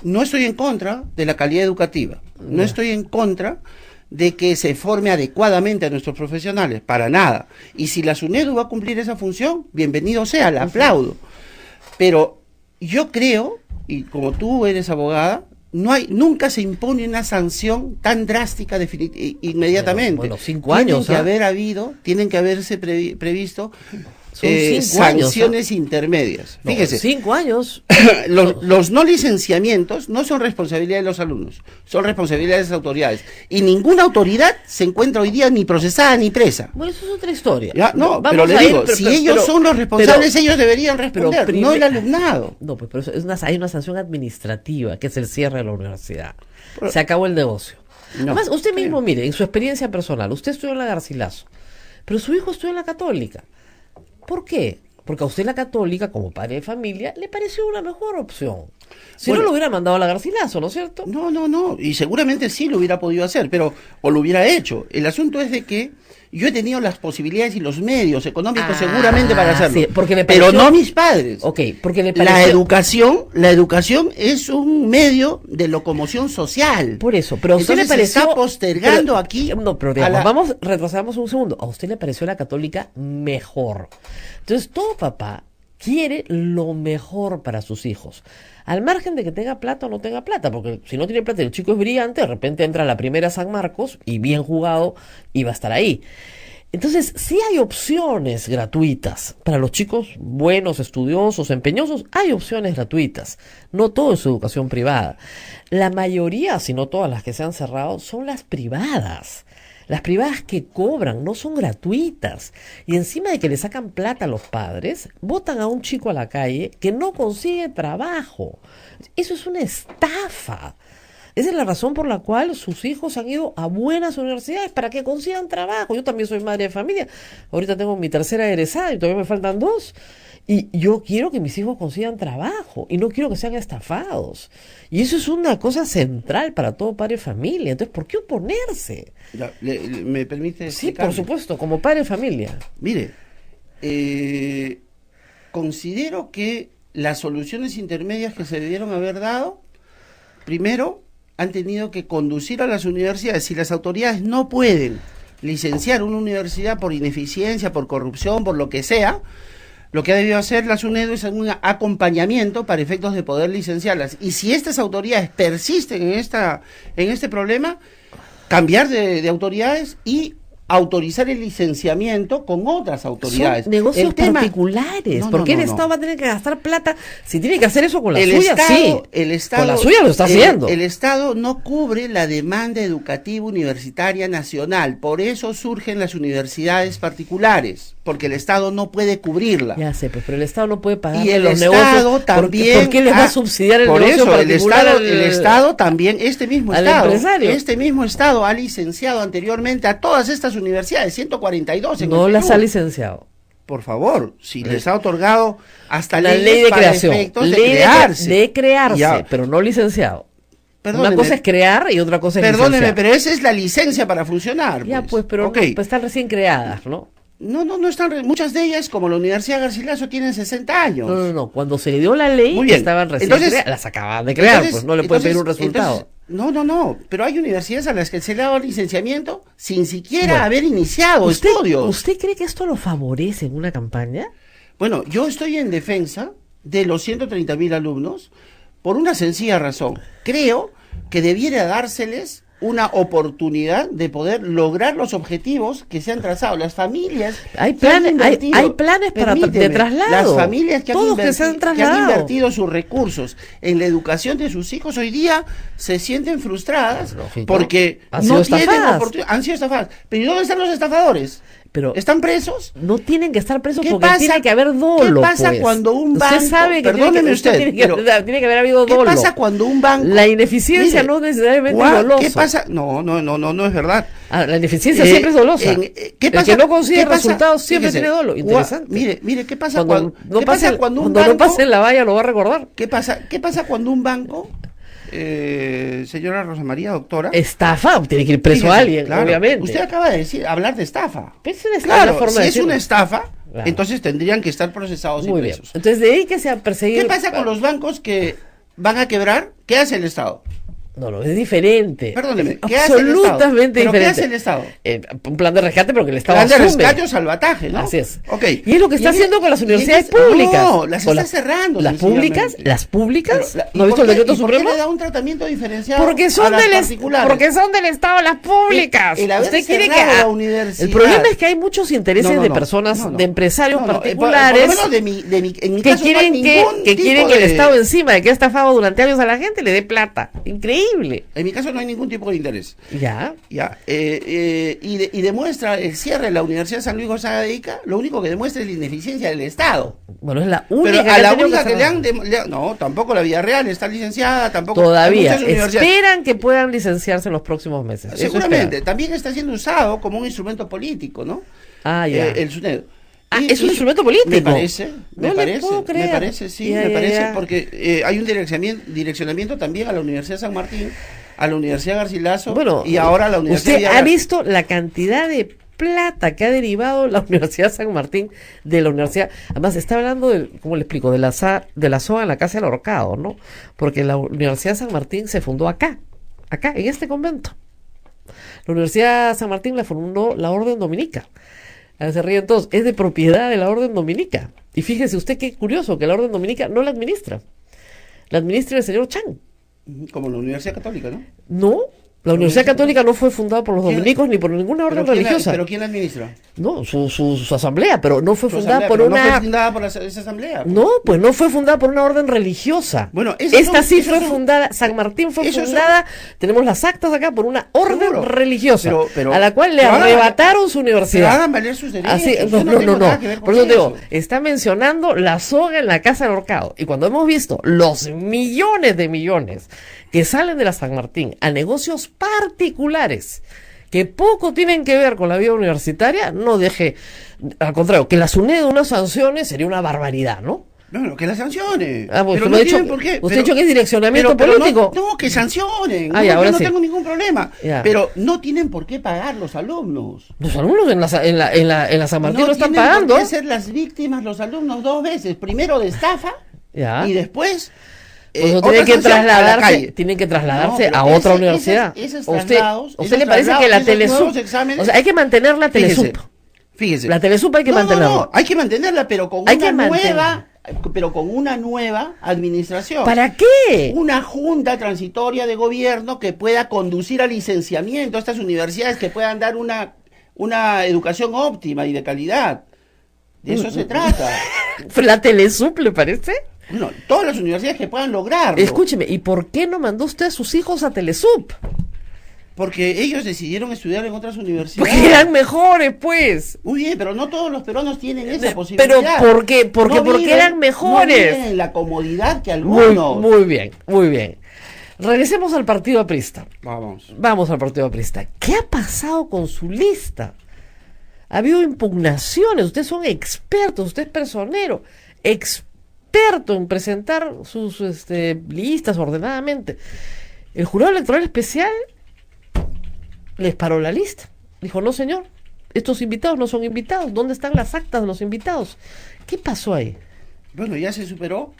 No estoy en contra de la calidad educativa. No estoy en contra de que se forme adecuadamente a nuestros profesionales, para nada. Y si la SUNEDU va a cumplir esa función, bienvenido sea, la aplaudo. Pero yo creo, y como tú eres abogada, nunca se impone una sanción tan drástica inmediatamente. Bueno, 5 años. Tienen que haberse previsto Son 5 años, sanciones intermedias. No, Fíjese, 5 años. los no licenciamientos no son responsabilidad de los alumnos, son responsabilidad de las autoridades. Y ninguna autoridad se encuentra hoy día ni procesada ni presa. Bueno, eso es otra historia. Ya, no, Vamos pero le a ir, digo, si ellos son los responsables, ellos deberían responder, no el alumnado. No, pues pero hay una sanción administrativa, que es el cierre de la universidad. Se acabó el negocio. No. Además, usted mismo, mire, en su experiencia personal, usted estudió en la Garcilaso, pero su hijo estudió en la Católica. ¿Por qué? Porque a usted la Católica, como padre de familia, le pareció una mejor opción. Si no lo hubiera mandado a la Garcilaso, ¿no es cierto? No, y seguramente sí lo hubiera podido hacer, pero o lo hubiera hecho. El asunto es de que yo he tenido las posibilidades y los medios económicos seguramente para hacerlo, sí, porque le pero pareció... no mis padres. Ok, porque le pareció... La educación es un medio de locomoción social. Por eso, pero a usted Entonces le pareció... se está postergando aquí. No, pero digamos, retrocedamos un segundo. A usted le pareció la Católica mejor. Entonces, todo papá quiere lo mejor para sus hijos. Al margen de que tenga plata o no tenga plata, porque si no tiene plata y el chico es brillante, de repente entra a la primera San Marcos y bien jugado y va a estar ahí. Entonces, sí hay opciones gratuitas para los chicos buenos, estudiosos, empeñosos, hay opciones gratuitas. No todo es educación privada. La mayoría, si no todas las que se han cerrado, son las privadas. Las privadas que cobran no son gratuitas. Y encima de que le sacan plata a los padres, botan a un chico a la calle que no consigue trabajo. Eso es una estafa. Esa es la razón por la cual sus hijos han ido a buenas universidades para que consigan trabajo. Yo también soy madre de familia. Ahorita tengo mi tercera egresada y todavía me faltan 2. Y yo quiero que mis hijos consigan trabajo y no quiero que sean estafados. Y eso es una cosa central para todo padre de familia. Entonces, ¿por qué oponerse? Ya, ¿me permite Sí, por explicarme? supuesto, como padre de familia. Mire, considero que las soluciones intermedias que se debieron haber dado, primero, han tenido que conducir a las universidades. Si las autoridades no pueden licenciar una universidad por ineficiencia, por corrupción, por lo que sea, lo que ha debido hacer la SUNEDU es un acompañamiento para efectos de poder licenciarlas. Y si estas autoridades persisten en este problema, cambiar de autoridades y autorizar el licenciamiento con otras autoridades. Son negocios El tema- particulares. No, ¿Por qué no, el no. Estado va a tener que gastar plata? Si tiene que hacer eso con la El suya, Estado, sí. el Estado, Con la suya lo está haciendo. El Estado no cubre la demanda educativa universitaria nacional. Por eso surgen las universidades particulares, porque el Estado no puede cubrirla. Ya sé, pues, pero el Estado no puede pagar Y el los Estado negocios. también... ¿Por qué les va a subsidiar el por negocio eso, particular el Estado también, al empresario? este mismo Estado ha licenciado anteriormente a todas estas universidades, 142 en No el las Perú. ha licenciado. Por favor, si les ha otorgado hasta La leyes ley de para creación. efectos de Ley crearse. de crearse, Ya. pero no licenciado. Perdóneme. Una cosa es crear y otra cosa es Perdóneme, licenciar. pero esa es la licencia para funcionar. Ya, pues, pero Ok. no, pues están recién creadas, ¿no? No están, muchas de ellas, como la Universidad Garcilaso, tienen 60 años. No. Cuando se le dio la ley, Muy bien. estaban recién Entonces- creadas. Las acababan de crear, Entonces- pues no le puede pedir un entonces- resultado. No, pero hay universidades a las que se le ha dado licenciamiento sin siquiera Bueno, haber iniciado estudios. ¿Usted cree que esto lo favorece en una campaña? Bueno, yo estoy en defensa de los 130.000 alumnos por una sencilla razón. Creo que debiera dárseles una oportunidad de poder lograr los objetivos que se han trazado. Las familias Hay que han planes, invertido- hay planes para de permíteme, traslado. Las familias que han, Todos que se han que han trasladado. invertido sus recursos en la educación de sus hijos hoy día se sienten frustradas Lógico. porque Han sido no tienen estafadas. oportunidad. Han sido estafadas. Pero ¿y dónde están los estafadores? Pero ¿Están presos? no tienen que estar presos ¿Qué porque pasa? tiene que haber dolo. ¿Qué pasa pues. cuando un banco... Usted sabe que Perdóneme usted, tiene que haber habido ¿qué dolo. pasa cuando un banco... La ineficiencia Mire, no necesariamente es dolosa. ¿Qué pasa? No es verdad. La ineficiencia siempre es dolosa. ¿Qué pasa? El que no consigue ¿Qué pasa? resultados siempre Fíjese, tiene dolo. Interesante. Mire, ¿qué pasa cuando no ¿qué pase, pasa cuando un cuando no banco... pase en la valla lo va a recordar. ¿Qué pasa cuando un banco, señora Rosa María, doctora? Estafa, tiene que ir preso Fíjese, alguien, claro, obviamente. usted acaba de hablar de estafa. Es una Claro, forma si de es una decirlo. estafa, Claro. entonces tendrían que estar procesados y Muy bien. presos. Entonces, dedíquese a perseguir. ¿Qué pasa con los bancos que van a quebrar? ¿Qué hace el Estado? No, es diferente. Perdóneme, Es ¿qué hace el Estado? absolutamente ¿Pero qué diferente. hace el Estado? Un plan de rescate, pero que el Estado Plan de asume. rescate o salvataje, ¿no? Así es. Ok. Y es lo que está haciendo con las universidades públicas. No, las Con está cerrando. ¿Las públicas? sencillamente. ¿Las públicas? Pero, ¿No ha visto el decreto ¿y por supremo? qué le da un tratamiento diferenciado Porque a son, las del particulares? porque son del Estado las públicas. El haber Usted quiere que cerrado la universidad. El problema es que hay muchos intereses de personas, de empresarios particulares por lo menos en mi que caso no hay quieren ningún que tipo quieren que el de- Estado encima de que ha estafado durante años a la gente le dé plata. Increíble. En mi caso no hay ningún tipo de interés. Ya. Ya, y demuestra el cierre de la Universidad San Luis Gonzaga de Ica, lo único que demuestra es la ineficiencia del Estado. Bueno, es la única Pero que a han la tenido única que le cerrar. han... No, tampoco la Villarreal está licenciada, tampoco... Todavía. hay muchas universidades. Esperan que puedan licenciarse en los próximos meses. Eso Seguramente, esperan. también está siendo usado como un instrumento político, ¿no? Ah, ya. El SUNED. Es un instrumento político. Me parece, No le puedo creer. me parece, sí, Ya, me ya, parece, ya. porque hay un direccionamiento también a la Universidad San Martín, a la Universidad Garcilaso Bueno, y ahora a la Universidad usted ha Villarreal. visto la cantidad de plata que ha derivado la Universidad San Martín de la universidad. Además, está hablando de, ¿cómo le explico? De la soga en la casa del ahorcado, ¿no? Porque la Universidad San Martín se fundó acá, en este convento. La Universidad San Martín la fundó la Orden Dominica. Se ríen todos. Es de propiedad de la Orden Dominica. Y fíjese usted qué curioso que la Orden Dominica no la administra. La administra el señor Chan. Como la Universidad Católica, ¿no? No, la Universidad Católica no fue fundada por los ¿Quién? dominicos ni por ninguna orden religiosa. ¿Pero quién la administra? No, su asamblea, pero no fue Su fundada asamblea, por pero una... no fue fundada por esa asamblea. No, pues no fue fundada por una orden religiosa. Bueno, esas esta son- sí esas fue son- fundada, San Martín fue esos son- fundada, tenemos las actas acá, por una orden Seguro. religiosa, Pero- a la cual le pero hagan- arrebataron su Pero universidad. hagan valer sus derechos. Así, yo no, tengo nada que ver Por con eso te digo, eso. está mencionando la soga en la casa del ahorcado. Y cuando hemos visto los millones de millones que salen de la San Martín a negocios particulares que poco tienen que ver con la vida universitaria, no deje, al contrario, que la SUNED unas sanciones sería una barbaridad, ¿no? No, que la sancione. Ah, pues pero usted no me ha dicho- tienen por qué. usted ha dicho que es direccionamiento pero político. No, que sancionen. Ah, ya, No, ahora yo no sí. tengo ningún problema. Ya. Pero no tienen por qué pagar los alumnos. Los alumnos en la San Martín no están tienen pagando. por qué ser las víctimas los alumnos dos veces. Primero de estafa Ya. y después... Pues no otra tienen que sanción a la trasladarse, calle. tienen que trasladarse No, pero a otra ese- universidad. esos ¿A usted, traslados, a usted le esos parece que la traslados, esos Telesup, nuevos exámenes- o sea, hay que mantener la Telesup. Fíjese. La Telesup hay que mantenerla. No, hay que mantenerla, pero con Hay una que nueva, pero con una nueva administración. ¿Para qué? Una junta transitoria de gobierno que pueda conducir al licenciamiento a estas universidades, que puedan dar una educación óptima y de calidad. De eso se trata. ¿La Telesup le parece? Bueno, todas las universidades que puedan lograrlo. Escúcheme, ¿y por qué no mandó usted a sus hijos a Telesup? Porque ellos decidieron estudiar en otras universidades. Porque eran mejores, pues. Muy bien, pero no todos los peruanos tienen esa Pero posibilidad. ¿por qué? Porque eran mejores. No viven en la comodidad que Muy, algunos. muy bien, muy bien. Regresemos al partido aprista. Vamos. Vamos al partido aprista. ¿Qué ha pasado con su lista? Ha habido impugnaciones. Ustedes son expertos, usted es personero, experto en presentar sus listas ordenadamente. El jurado electoral especial les paró la lista. Dijo, no señor, estos invitados no son invitados. ¿Dónde están las actas de los invitados? ¿Qué pasó ahí? Bueno, ya se superó.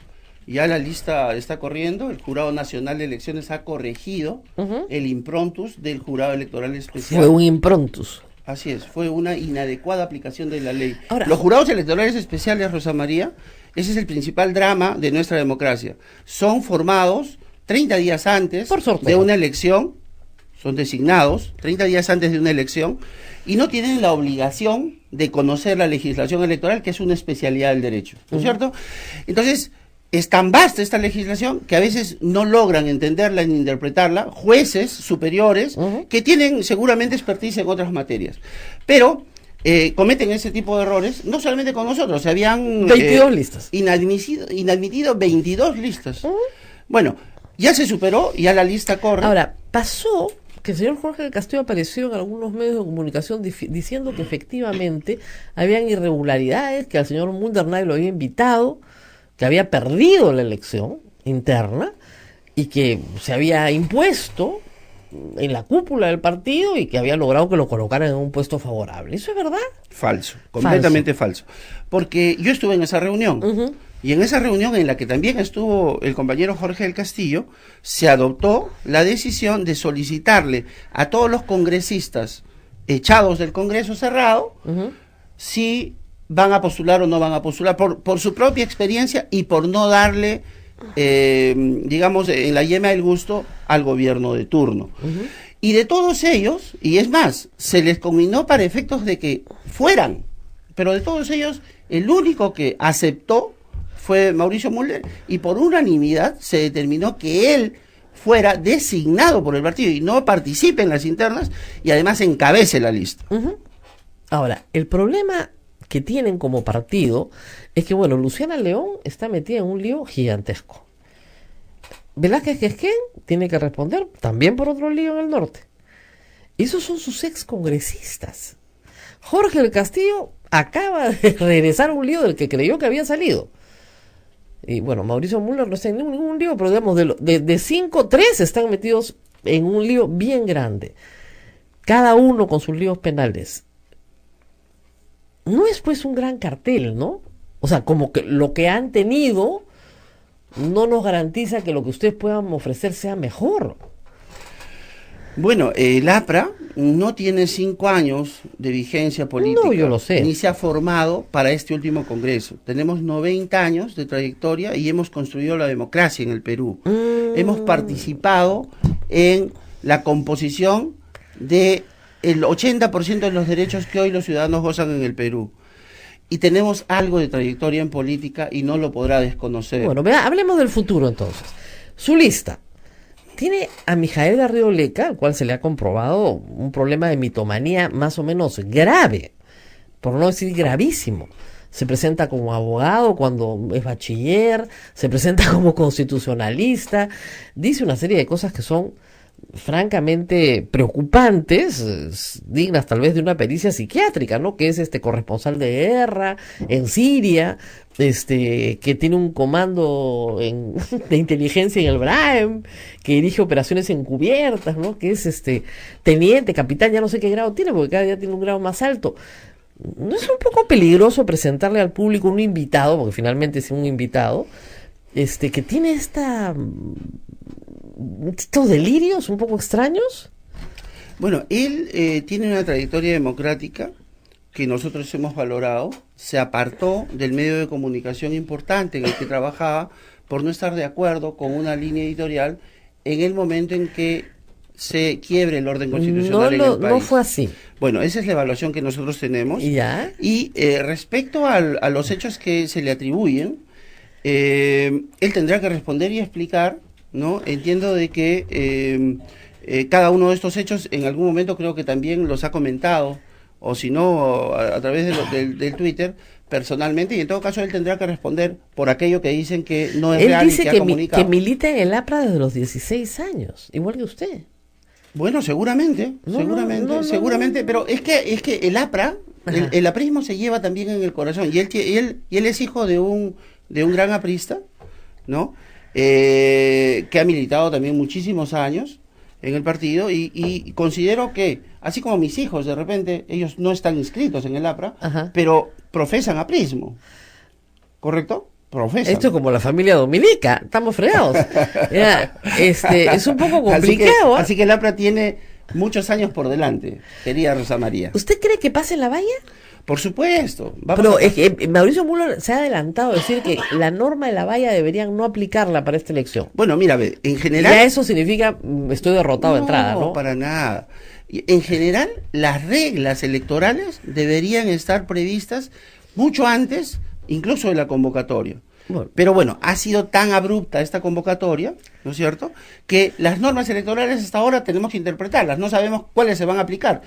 Ya la lista está corriendo. El Jurado Nacional de Elecciones ha corregido Ujú. el improntus del Jurado Electoral Especial. Fue un improntus. Así es, fue una inadecuada aplicación de la ley. Ahora- Los jurados electorales especiales, Rosa María, ese es el principal drama de nuestra democracia. Son formados 30 días antes Por sorteo. de una elección, son designados 30 días antes de una elección y no tienen la obligación de conocer la legislación electoral, que es una especialidad del derecho, ¿no es cierto? Entonces, es tan vasta esta legislación que a veces no logran entenderla ni interpretarla jueces superiores Ujú. que tienen seguramente expertise en otras materias. Pero cometen ese tipo de errores, no solamente con nosotros, se habían 22 listas. inadmitido 22 listas. Bueno, ya se superó, ya la lista corre. Ahora, pasó que el señor Jorge del Castillo apareció en algunos medios de comunicación diciendo que efectivamente habían irregularidades, que al señor Mulder nadie lo había invitado, que había perdido la elección interna y que se había impuesto en la cúpula del partido y que había logrado que lo colocaran en un puesto favorable. ¿Eso es verdad? Falso, completamente falso. Porque yo estuve en esa reunión. Y en esa reunión en la que también estuvo el compañero Jorge del Castillo, se adoptó la decisión de solicitarle a todos los congresistas echados del Congreso cerrado si van a postular o no van a postular, por su propia experiencia y por no darle, digamos, en la yema del gusto al gobierno de turno. Y de todos ellos, y es más, se les combinó para efectos de que fueran, pero de todos ellos, el único que aceptó fue Mauricio Mulder, y por unanimidad se determinó que él fuera designado por el partido y no participe en las internas y además encabece la lista. Ahora, el problema que tienen como partido es que, bueno, Luciana León está metida en un lío gigantesco. Velázquez Quesquén tiene que responder también por otro lío en el norte. Esos son sus ex congresistas. Jorge del Castillo acaba de regresar a un lío del que creyó que había salido. Y bueno, Mauricio Mulder no está en ningún lío, pero digamos, de 5, 3 están metidos en un lío bien grande. Cada uno con sus líos penales. No es pues un gran cartel, ¿no? O sea, como que lo que han tenido no nos garantiza que lo que ustedes puedan ofrecer sea mejor. Bueno, el APRA no tiene 5 años de vigencia política. No, yo lo sé. Ni se ha formado para este último Congreso. Tenemos 90 años de trayectoria y hemos construido la democracia en el Perú. Hemos participado en la composición de el 80% de los derechos que hoy los ciudadanos gozan en el Perú. Y tenemos algo de trayectoria en política y no lo podrá desconocer. Bueno, vea, hablemos del futuro entonces. Su lista tiene a Mijael Garrido Leca, al cual se le ha comprobado un problema de mitomanía más o menos grave, por no decir gravísimo. Se presenta como abogado cuando es bachiller, se presenta como constitucionalista, dice una serie de cosas que son francamente preocupantes, dignas tal vez de una pericia psiquiátrica, ¿no? Que es corresponsal de guerra en Siria, que tiene un comando de inteligencia en el BRAEM, que dirige operaciones encubiertas, ¿no? Que es teniente, capitán, ya no sé qué grado tiene, porque cada día tiene un grado más alto. ¿No es un poco peligroso presentarle al público un invitado, porque finalmente es un invitado, que tiene estos delirios un poco extraños? Bueno, él tiene una trayectoria democrática que nosotros hemos valorado. Se apartó del medio de comunicación importante en el que trabajaba por no estar de acuerdo con una línea editorial en el momento en que se quiebre el orden constitucional en el país. No fue así. Bueno, esa es la evaluación que nosotros tenemos. ¿Ya? Y respecto a los hechos que se le atribuyen, él tendrá que responder y explicar, ¿no? Entiendo de que cada uno de estos hechos en algún momento creo que también los ha comentado, o si no, a través del Twitter, personalmente, y en todo caso él tendrá que responder por aquello que dicen que no es real y que ha comunicado. Él dice que milita en el APRA desde los 16 años, igual que usted. Bueno, seguramente, seguramente, pero es que el APRA, el aprismo se lleva también en el corazón, y él es hijo de un gran aprista, ¿no? Que ha militado también muchísimos años en el partido y considero que, así como mis hijos, de repente, ellos no están inscritos en el APRA, pero profesan aprismo, ¿correcto? Profesan. Esto es como la familia Dominica, estamos fregados. Mira, es un poco complicado. Así que el APRA tiene muchos años por delante, querida Rosa María. ¿Usted cree que pase en la valla? Por supuesto. Pero es que Mauricio Mulder se ha adelantado a decir que la norma de la valla deberían no aplicarla para esta elección. Bueno, mira, en general... Ya eso significa estoy derrotado de entrada, ¿no? No, para nada. En general, las reglas electorales deberían estar previstas mucho antes, incluso de la convocatoria. Bueno. Pero bueno, ha sido tan abrupta esta convocatoria, ¿no es cierto?, que las normas electorales hasta ahora tenemos que interpretarlas, no sabemos cuáles se van a aplicar.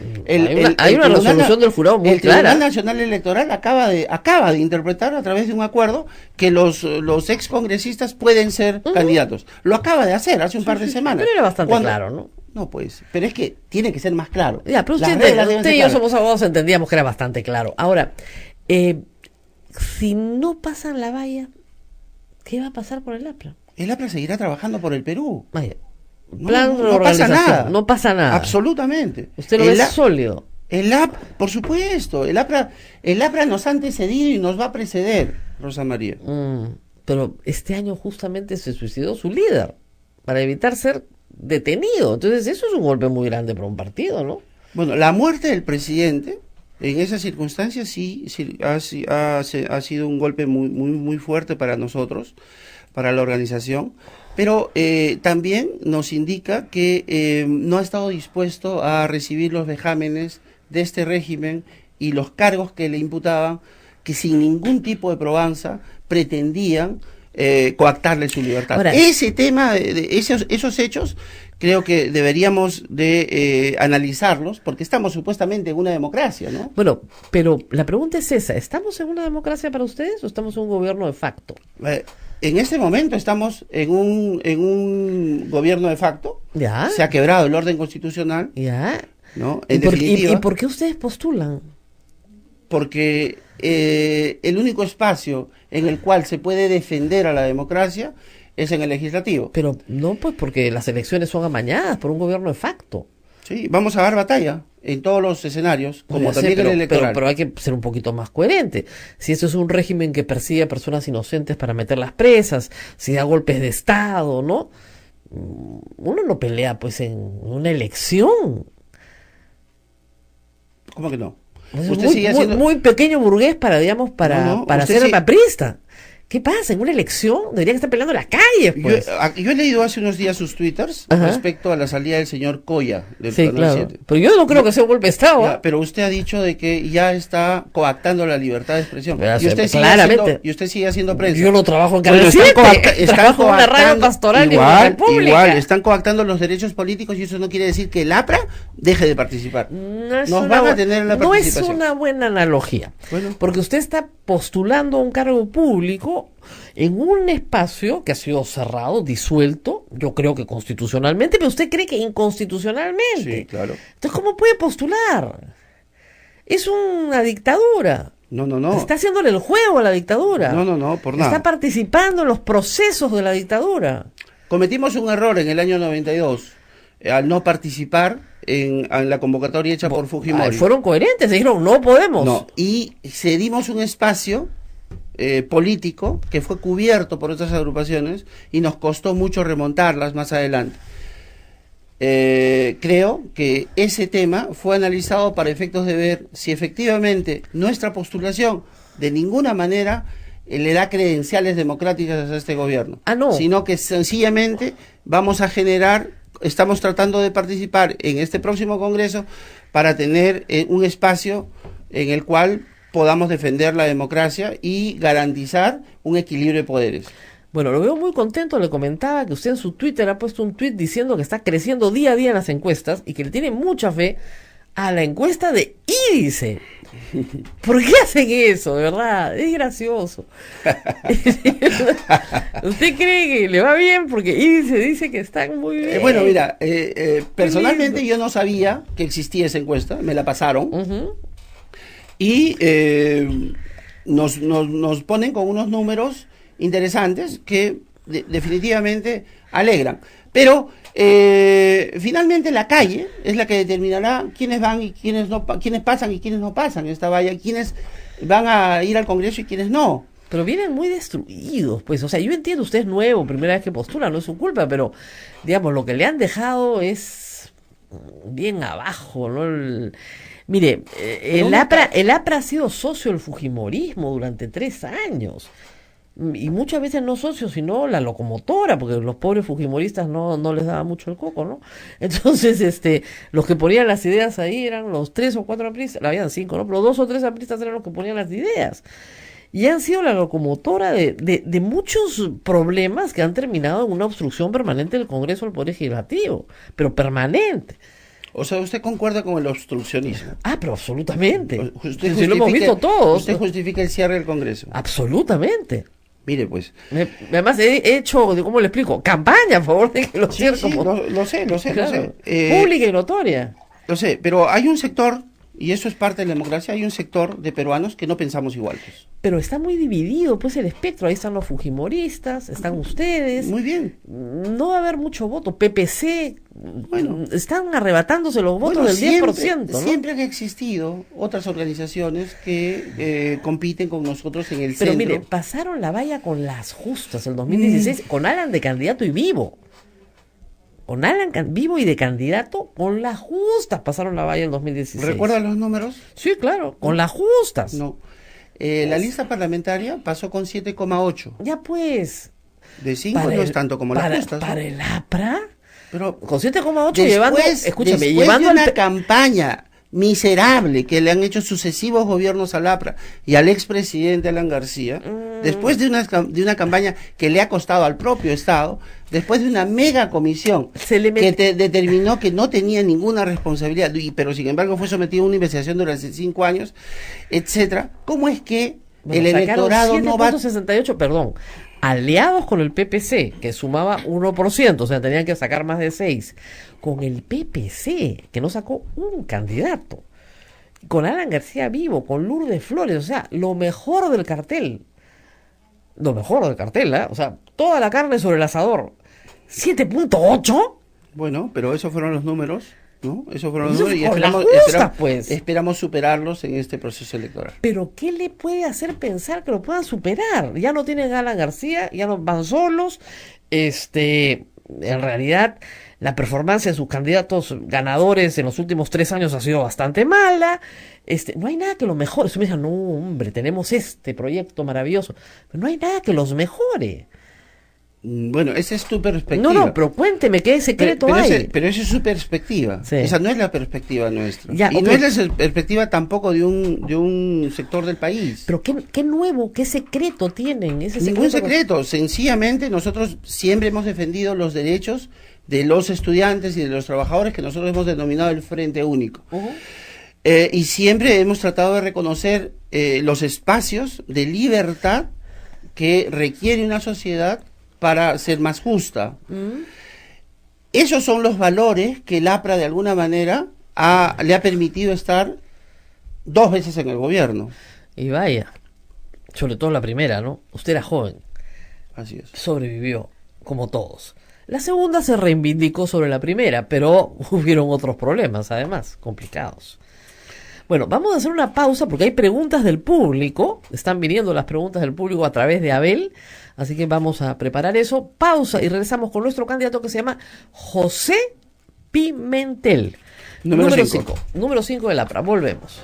Hay una resolución del jurado muy el clara. Tribunal Nacional Electoral acaba de interpretar a través de un acuerdo que los excongresistas pueden ser candidatos. Lo acaba de hacer hace un par de semanas. Pero era bastante claro, ¿no? No, pues, pero es que tiene que ser más claro. Ya, pero Las usted reglas deben ser y yo claras. somos abogados, entendíamos que era bastante claro. Ahora, si no pasan la valla, ¿qué va a pasar con el APRA? El APRA seguirá trabajando por el Perú. Vaya, No, plan no de pasa organización, nada. no pasa nada. Absolutamente. Usted lo ve sólido. Por supuesto, el APRA nos ha antecedido y nos va a preceder, Rosa María. Pero este año justamente se suicidó su líder para evitar ser detenido. Entonces eso es un golpe muy grande para un partido, ¿no? Bueno, la muerte del presidente en esas circunstancias sí ha sido un golpe muy fuerte para nosotros, para la organización, pero también nos indica que no ha estado dispuesto a recibir los vejámenes de este régimen y los cargos que le imputaban, que sin ningún tipo de probanza pretendían coactarle su libertad. Ahora, ese tema, de esos hechos, creo que deberíamos de analizarlos, porque estamos supuestamente en una democracia, ¿no? Bueno, pero la pregunta es esa, ¿estamos en una democracia para ustedes o estamos en un gobierno de facto? En este momento estamos en un gobierno de facto. ¿Ya? Se ha quebrado el orden constitucional, ¿Ya? ¿no? ¿Y En definitiva, por qué ustedes postulan? porque el único espacio en el cual se puede defender a la democracia es en el legislativo. Pero no, pues porque las elecciones son amañadas por un gobierno de facto. Sí, vamos a dar batalla en todos los escenarios, como Ya sé, también en el electoral. pero hay que ser un poquito más coherente. Si esto es un régimen que persigue a personas inocentes para meterlas presas, si da golpes de Estado, ¿no? Uno no pelea pues en una elección. ¿Cómo que no? Es Usted muy, sigue muy- haciendo... muy pequeño burgués para, digamos, para No, ser usted sí- aprista. ¿Qué pasa? En una elección deberían estar peleando en las calles, pues. Yo he leído hace unos días sus twitters Ajá. respecto a la salida del señor Coya del Sí, Canal claro. 7. Pero yo no creo que sea un golpe de Estado. Ya, ¿ah? pero usted ha dicho de que ya está coactando la libertad de expresión. Pero Y usted, sigue claramente. y usted sigue haciendo prensa. Yo no trabajo en Bueno, Canal 7, trabajo en una radio coactando- pastoral y igual, una república. igual, están coactando los derechos políticos y eso no quiere decir que el APRA deje de participar. No es Nos una van a bu- tener en la no es participación. una buena analogía. Bueno. Porque usted está postulando a un cargo público en un espacio que ha sido cerrado, disuelto, yo creo que constitucionalmente, pero usted cree que inconstitucionalmente. Sí, claro. Entonces, ¿cómo puede postular? Es una dictadura. No. Está haciéndole el juego a la dictadura. No, por nada. Está participando en los procesos de la dictadura. Cometimos un error en el año 92 al no participar en la convocatoria hecha por Fujimori. Fueron coherentes, dijeron, no podemos. No, y cedimos un espacio político que fue cubierto por otras agrupaciones y nos costó mucho remontarlas más adelante. Creo que ese tema fue analizado para efectos de ver si efectivamente nuestra postulación de ninguna manera le da credenciales democráticas a este gobierno, No. sino que sencillamente estamos tratando de participar en este próximo Congreso para tener un espacio en el cual podamos defender la democracia y garantizar un equilibrio de poderes. Bueno, lo veo muy contento, le comentaba que usted en su Twitter ha puesto un tweet diciendo que está creciendo día a día en las encuestas y que le tiene mucha fe a la encuesta de Índice. ¿Por qué hacen eso? De verdad, es gracioso. ¿Usted cree que le va bien? Porque Índice dice que están muy bien. Bueno, mira, personalmente lindo. yo no sabía que existía esa encuesta, me la pasaron Ujú. y nos ponen con unos números interesantes que definitivamente alegran. Pero finalmente la calle es la que determinará quiénes van y quiénes no, quiénes pasan y quiénes no pasan en esta valla, quiénes van a ir al Congreso y quiénes no. Pero vienen muy destruidos, pues. O sea, yo entiendo, usted es nuevo, primera vez que postula, no es su culpa, pero, digamos, lo que le han dejado es bien abajo, ¿no? Mire, el APRA ha sido socio del fujimorismo durante 3 años. Y muchas veces no socios, sino la locomotora, porque los pobres fujimoristas no les daba mucho el coco, ¿no? Entonces, los que ponían las ideas ahí eran los 3 o 4 apristas, habían 5, ¿no? Pero 2 o 3 apristas eran los que ponían las ideas. y han sido la locomotora de muchos problemas que han terminado en una obstrucción permanente del Congreso del Poder Legislativo, pero permanente. O sea, ¿usted concuerda con el obstruccionismo? Ah, pero absolutamente. Usted Si lo hemos visto todos. Usted justifica el cierre del Congreso. Absolutamente. Mire, pues. Además he hecho, ¿cómo le explico? Campaña a favor de que lo Sí, cierre sí, como... lo sé. Claro, pública y notoria. Lo sé, pero hay un sector, y eso es parte de la democracia, hay un sector de peruanos que no pensamos igual. Pues. Pero está muy dividido, pues, el espectro. Ahí están los fujimoristas, están ustedes. Muy bien. No va a haber mucho voto. PPC, Bueno. están arrebatándose los votos Bueno, del 10%, ¿no? siempre han existido otras organizaciones que compiten con nosotros en el Pero centro. mire, pasaron la valla con las justas el 2016, con Alan de candidato y vivo. Con Alan vivo y de candidato, con las justas pasaron la valla el 2016. ¿Recuerda los números? Sí, claro, con las justas. No. La lista parlamentaria pasó con 7,8. Ya pues. De 5 no es tanto como las justas. Para el APRA, Pero con 7,8 llevando, escúchame, después llevando de una al campaña miserable que le han hecho sucesivos gobiernos al APRA y al expresidente Alan García, después de una campaña que le ha costado al propio Estado, después de una mega comisión que determinó que no tenía ninguna responsabilidad, pero sin embargo fue sometido a una investigación durante 5 años, etcétera, ¿cómo es que el electorado no va... 7,68, perdón, aliados con el PPC, que sumaba 1%, o sea, tenían que sacar más de 6, con el PPC, que no sacó un candidato, con Alan García vivo, con Lourdes Flores, o sea, lo mejor del cartel, ¿eh? O sea, toda la carne sobre el asador, 7,8. Bueno, pero esos fueron los números, ¿no? Esos fueron los Eso números y con las justas, pues. esperamos superarlos en este proceso electoral. Pero ¿qué le puede hacer pensar que lo puedan superar? Ya no tienen a Alan García, ya no van solos. En realidad, la performance de sus candidatos ganadores en los últimos 3 años ha sido bastante mala. No hay nada que lo mejore. Usted me dice, no, hombre, tenemos este proyecto maravilloso. Pero no hay nada que los mejore. Bueno, esa es tu perspectiva. No, pero cuénteme, ¿qué secreto hay? Pero esa es su perspectiva. Sí. Esa no es la perspectiva nuestra. Ya, y ok. no es la perspectiva tampoco de un sector del país. Pero ¿qué nuevo, qué secreto tienen? Ese Ningún secreto. secreto. Sencillamente nosotros siempre hemos defendido los derechos de los estudiantes y de los trabajadores que nosotros hemos denominado el Frente Único. Y siempre hemos tratado de reconocer los espacios de libertad que requiere una sociedad para ser más justa. Esos son los valores que el APRA de alguna manera le ha permitido estar 2 veces en el gobierno. Y vaya, sobre todo la primera, ¿no? Usted era joven, Así es. sobrevivió, como todos. La segunda se reivindicó sobre la primera, pero hubieron otros problemas, además, complicados. Bueno, vamos a hacer una pausa porque hay preguntas del público. Están viniendo las preguntas del público a través de Abel. Así que vamos a preparar eso. Pausa y regresamos con nuestro candidato que se llama José Pimentel. Número 5. Número 5 del APRA. Volvemos.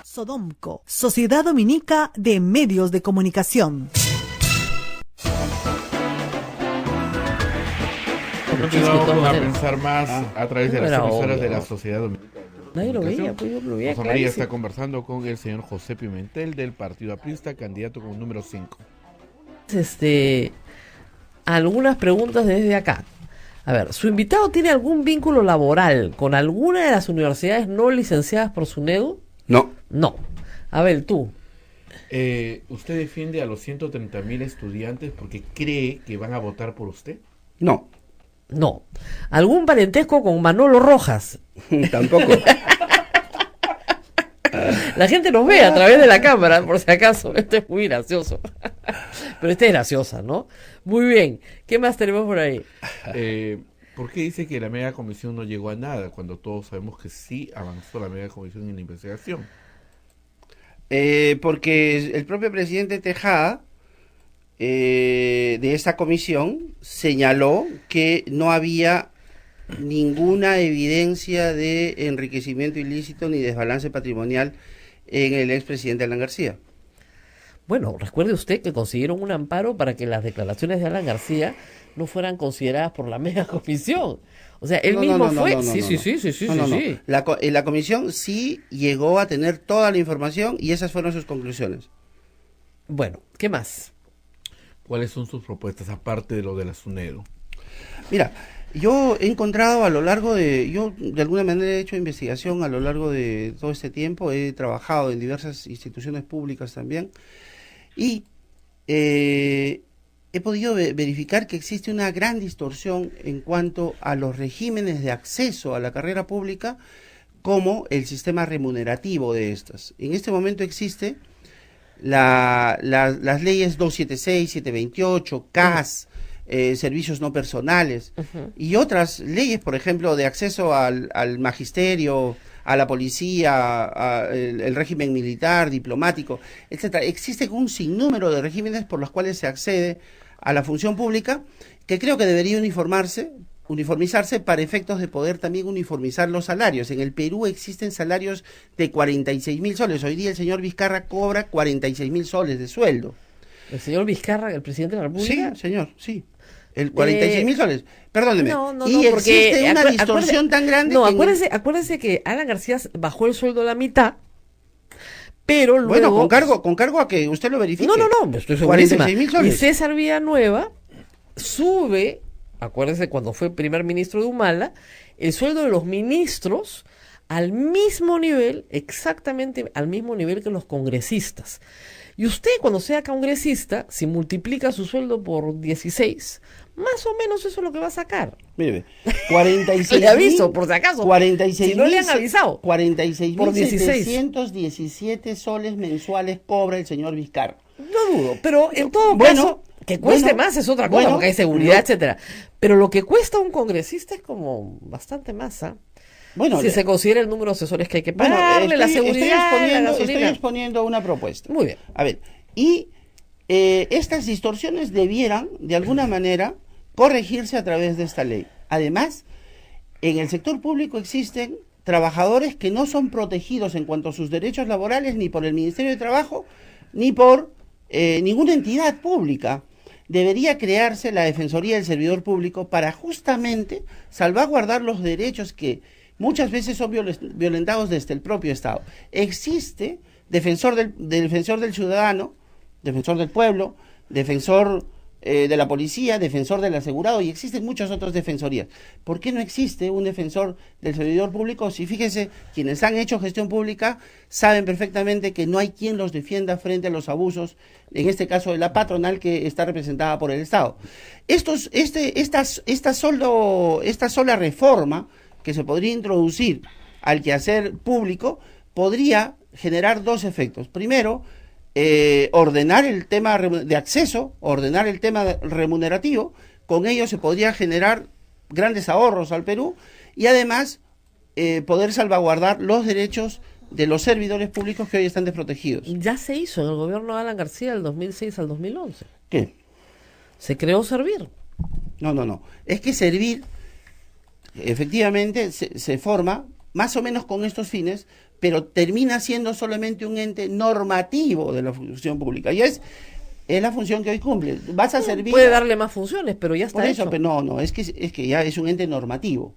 Sodomco, Sociedad Dominica de Medios de Comunicación. Continuamos a pensar más a través de las Era emisoras obvio, de la ¿no? Sociedad Dominicana de Nadie lo Comunicación. veía, pues yo lo veía Rosa María clarísimo. está conversando con el señor José Pimentel del Partido Aprista, candidato con número 5. Algunas preguntas desde acá. A ver, ¿su invitado tiene algún vínculo laboral con alguna de las universidades no licenciadas por SUNEDU? No. No. A ver, tú. ¿Usted defiende a los 130.000 estudiantes porque cree que van a votar por usted? No. No. ¿Algún parentesco con Manolo Rojas? Tampoco. La gente nos ve a través de la cámara, por si acaso. Esto es muy gracioso. Pero esta es graciosa, ¿no? Muy bien. ¿Qué más tenemos por ahí? ¿Por qué dice que la mega comisión no llegó a nada cuando todos sabemos que sí avanzó la mega comisión en la investigación? Porque el propio presidente Tejada de esta comisión señaló que no había ninguna evidencia de enriquecimiento ilícito ni desbalance patrimonial en el expresidente Alan García. Bueno, recuerde usted que consiguieron un amparo para que las declaraciones de Alan García no fueran consideradas por la mega comisión. O sea, él mismo fue. Sí. La comisión sí llegó a tener toda la información y esas fueron sus conclusiones. Bueno, ¿qué más? ¿Cuáles son sus propuestas, aparte de lo de la SUNEDO? Mira, yo he encontrado yo de alguna manera he hecho investigación a lo largo de todo este tiempo, he trabajado en diversas instituciones públicas también, y he podido verificar que existe una gran distorsión en cuanto a los regímenes de acceso a la carrera pública, como el sistema remunerativo de estas. En este momento existe las leyes 276, 728, CAS, servicios no personales, y otras leyes, por ejemplo, de acceso al magisterio, a la policía, el régimen militar, diplomático, etcétera. Existe un sinnúmero de regímenes por los cuales se accede a la función pública, que creo que debería uniformizarse para efectos de poder también uniformizar los salarios. En el Perú existen salarios de 46.000 soles. Hoy día el señor Vizcarra cobra 46.000 soles de sueldo. ¿El señor Vizcarra, el presidente de la República? Sí, señor, sí. El 46.000 soles. Perdóneme. No, y porque existe una distorsión tan grande. No, acuérdese que Alan García bajó el sueldo a la mitad, pero luego... Bueno, con cargo a que usted lo verifique. No, estoy segurísima. 46.000 Y soles. César Villanueva sube, acuérdese cuando fue primer ministro de Humala, el sueldo de los ministros al mismo nivel, exactamente al mismo nivel que los congresistas. Y usted, cuando sea congresista, si multiplica su sueldo por 16, más o menos eso es lo que va a sacar. Mire, 46 le aviso, por si acaso. 46 si no le han avisado. 46.717 soles mensuales cobra el señor Vizcarra. No dudo, pero en todo caso, que cueste más es otra cosa, porque hay seguridad, etcétera. Pero lo que cuesta un congresista es como bastante más, ¿ah? Bueno, si se considera el número de asesores que hay que pagarle, la seguridad, la gasolina. Estoy exponiendo una propuesta. Muy bien. A ver, y estas distorsiones debieran, de alguna manera, corregirse a través de esta ley. Además, en el sector público existen trabajadores que no son protegidos en cuanto a sus derechos laborales ni por el Ministerio de Trabajo ni por ninguna entidad pública. Debería crearse la Defensoría del Servidor Público para justamente salvaguardar los derechos que muchas veces son violentados desde el propio Estado. Existe defensor del ciudadano, defensor del pueblo, defensor de la policía, defensor del asegurado, y existen muchas otras defensorías. ¿Por qué no existe un defensor del servidor público? Si fíjense, quienes han hecho gestión pública saben perfectamente que no hay quien los defienda frente a los abusos, en este caso de la patronal que está representada por el Estado. Esta sola reforma que se podría introducir al quehacer público podría generar dos efectos. Primero, ordenar el tema de acceso, ordenar el tema remunerativo. Con ello se podría generar grandes ahorros al Perú y además poder salvaguardar los derechos de los servidores públicos que hoy están desprotegidos. Ya se hizo en el gobierno de Alan García del 2006 al 2011. ¿Qué? Se creó Servir. No. Es que Servir efectivamente se forma más o menos con estos fines, pero termina siendo solamente un ente normativo de la función pública. Y es la función que hoy cumple. Vas a servir... Puede darle más funciones, pero ya está por eso, hecho. Pero no, es que ya es un ente normativo.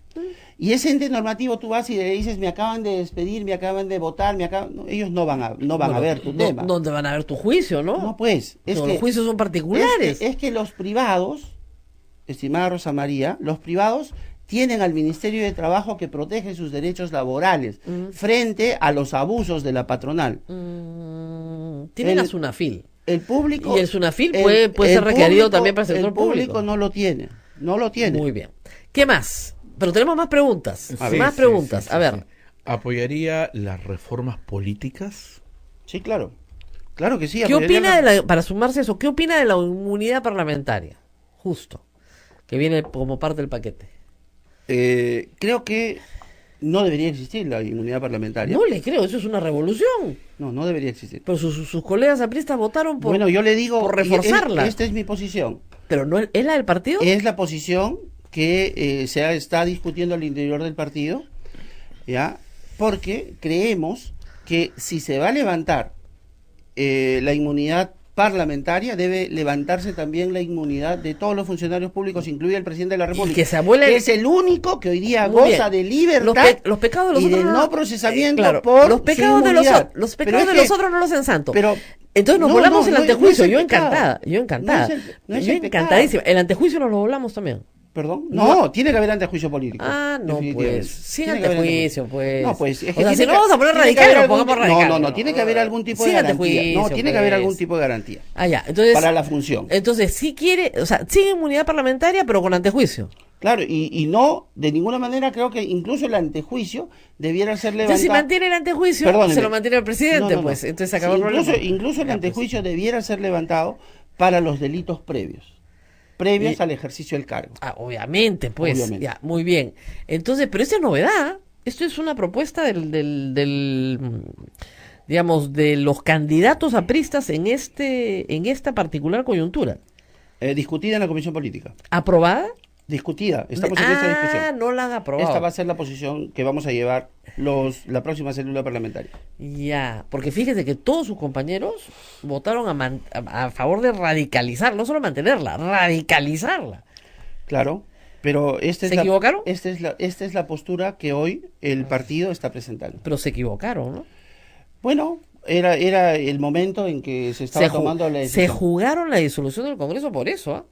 Y ese ente normativo tú vas y le dices, me acaban de despedir, me acaban de votar, no, ellos no van a ver tu tema. ¿Dónde van a ver tu juicio, no? No, pues. Los juicios son particulares. Es que los privados, estimada Rosa María, los privados tienen al Ministerio de Trabajo que protege sus derechos laborales frente a los abusos de la patronal. Tienen a Sunafil. El público... Y el Sunafil puede ser requerido también para el sector público. El público no lo tiene. Muy bien. ¿Qué más? Pero tenemos más preguntas. Más preguntas. A ver. ¿Apoyaría las reformas políticas? Sí, claro. Claro que sí. ¿Qué opina para sumarse a eso, qué opina de la inmunidad parlamentaria? Justo. Que viene como parte del paquete. Creo que no debería existir la inmunidad parlamentaria. No le creo, eso es una revolución. No debería existir. Pero sus colegas apristas votaron por, bueno, yo le digo, por reforzarla. Esta es mi posición. ¿Pero no es la del partido? Es la posición que está discutiendo al interior del partido, ¿ya? Porque creemos que si se va a levantar la inmunidad parlamentaria, debe levantarse también la inmunidad de todos los funcionarios públicos, incluido el presidente de la República, que se abuele, que es el único que hoy día muy goza bien, de libertad los pecados de los y otros del no procesamiento claro, por los pecados su de los, inmunidad. los Pero pecados es de los que- otros no los ensanto. Pero entonces nos no, volamos no, el no, antejuicio, no es yo el pecado. encantada, yo encantada, No es yo el pecado. encantadísima. El antejuicio nos lo volamos también. ¿Perdón? No, tiene que haber antejuicio político. Ah, no, definitivamente. pues, sin Tiene que haber antejuicio, antejuicio. pues. No, pues, es O que sea, tiene si no que- vamos a poner tiene que radical, haber lo algún pongamos ti- radical. No, tiene que haber algún tipo de Sin garantía. antejuicio, No, tiene que haber pues. algún tipo de garantía Ah, ya, entonces. para la función. Entonces, sí quiere, o sea, sigue inmunidad parlamentaria, pero con antejuicio. Claro, y no, de ninguna manera creo que incluso el antejuicio debiera ser levantado. Entonces, si mantiene el antejuicio, Perdóneme. se lo mantiene el presidente, No, no, no. pues. Entonces se Sí, acabó el problema. incluso el Ya, pues. antejuicio debiera ser levantado para los delitos previos Y- al ejercicio del cargo. Ah, obviamente, pues. Obviamente. Ya, muy bien. Entonces, pero esta es novedad. Esto es una propuesta digamos, de los candidatos apristas en esta particular coyuntura. Discutida en la Comisión Política. ¿Aprobada? Discutida. Estamos en esa discusión. No la han aprobado. Esta va a ser la posición que vamos a llevar la próxima célula parlamentaria. Ya, porque fíjese que todos sus compañeros votaron a favor de radicalizar, no solo mantenerla, radicalizarla. Claro, pero ¿Se equivocaron? Esta es la postura que hoy el partido está presentando. Pero se equivocaron, ¿no? Bueno, era el momento en que se estaba tomando la se decisión. jugaron la disolución del Congreso por eso, ¿ah?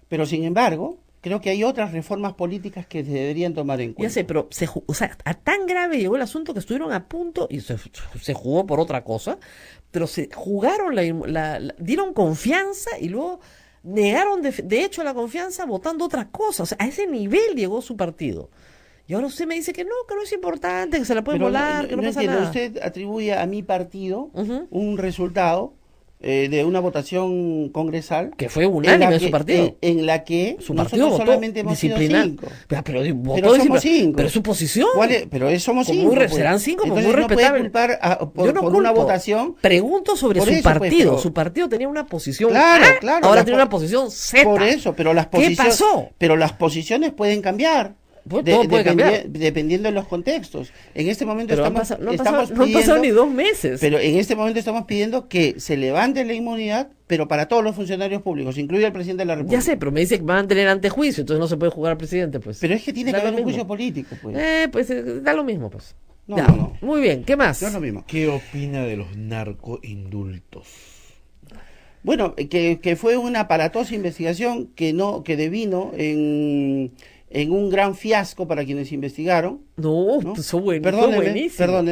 Pero sin embargo, creo que hay otras reformas políticas que se deberían tomar en Ya cuenta. sé, pero o sea, a tan grave llegó el asunto que estuvieron a punto y se jugó por otra cosa, pero se jugaron, dieron confianza y luego negaron de hecho la confianza votando otra cosa. O sea, a ese nivel llegó su partido. Y ahora usted me dice que no es importante, que se la puede Pero volar, que no pasa entiendo, nada. usted atribuye a mi partido Ujú. un resultado de una votación congresal Que fue unánime en su partido. en la que Su nosotros partido votó solamente hemos sido disciplinar. 5. Pero votó Pero somos disciplinar. 5. Pero es su posición. Pero somos Como 5. muy serán 5, como Entonces muy no puede respetable. culpar por, Yo no por una culpo. votación. Pregunto sobre Por su eso, pues, partido. pero- Su partido tenía una posición Claro, A, claro, ahora la tiene po- una posición Z. Por eso, pero las ¿Qué posiciones. pasó? Pero las posiciones pueden cambiar. Pues todo puede cambiar. Dependiendo de los contextos. En este momento Pero estamos, no han estamos pasado ni pidiendo, 2 meses. pero en este momento estamos pidiendo que se levante la inmunidad, pero para todos los funcionarios públicos, incluido el presidente de la República. Ya sé, pero me dice que van a tener antejuicio, entonces no se puede jugar al presidente, pues. Pero es que tiene Da que lo haber un mismo. juicio político, pues. Da lo mismo, pues. No, Ya, no. Muy bien, ¿qué más? No es lo mismo. ¿Qué opina de los narcoindultos? Bueno, que fue una aparatosa investigación que devino en un gran fiasco para quienes investigaron. No, ¿no? pues fue Perdóneme. buenísimo.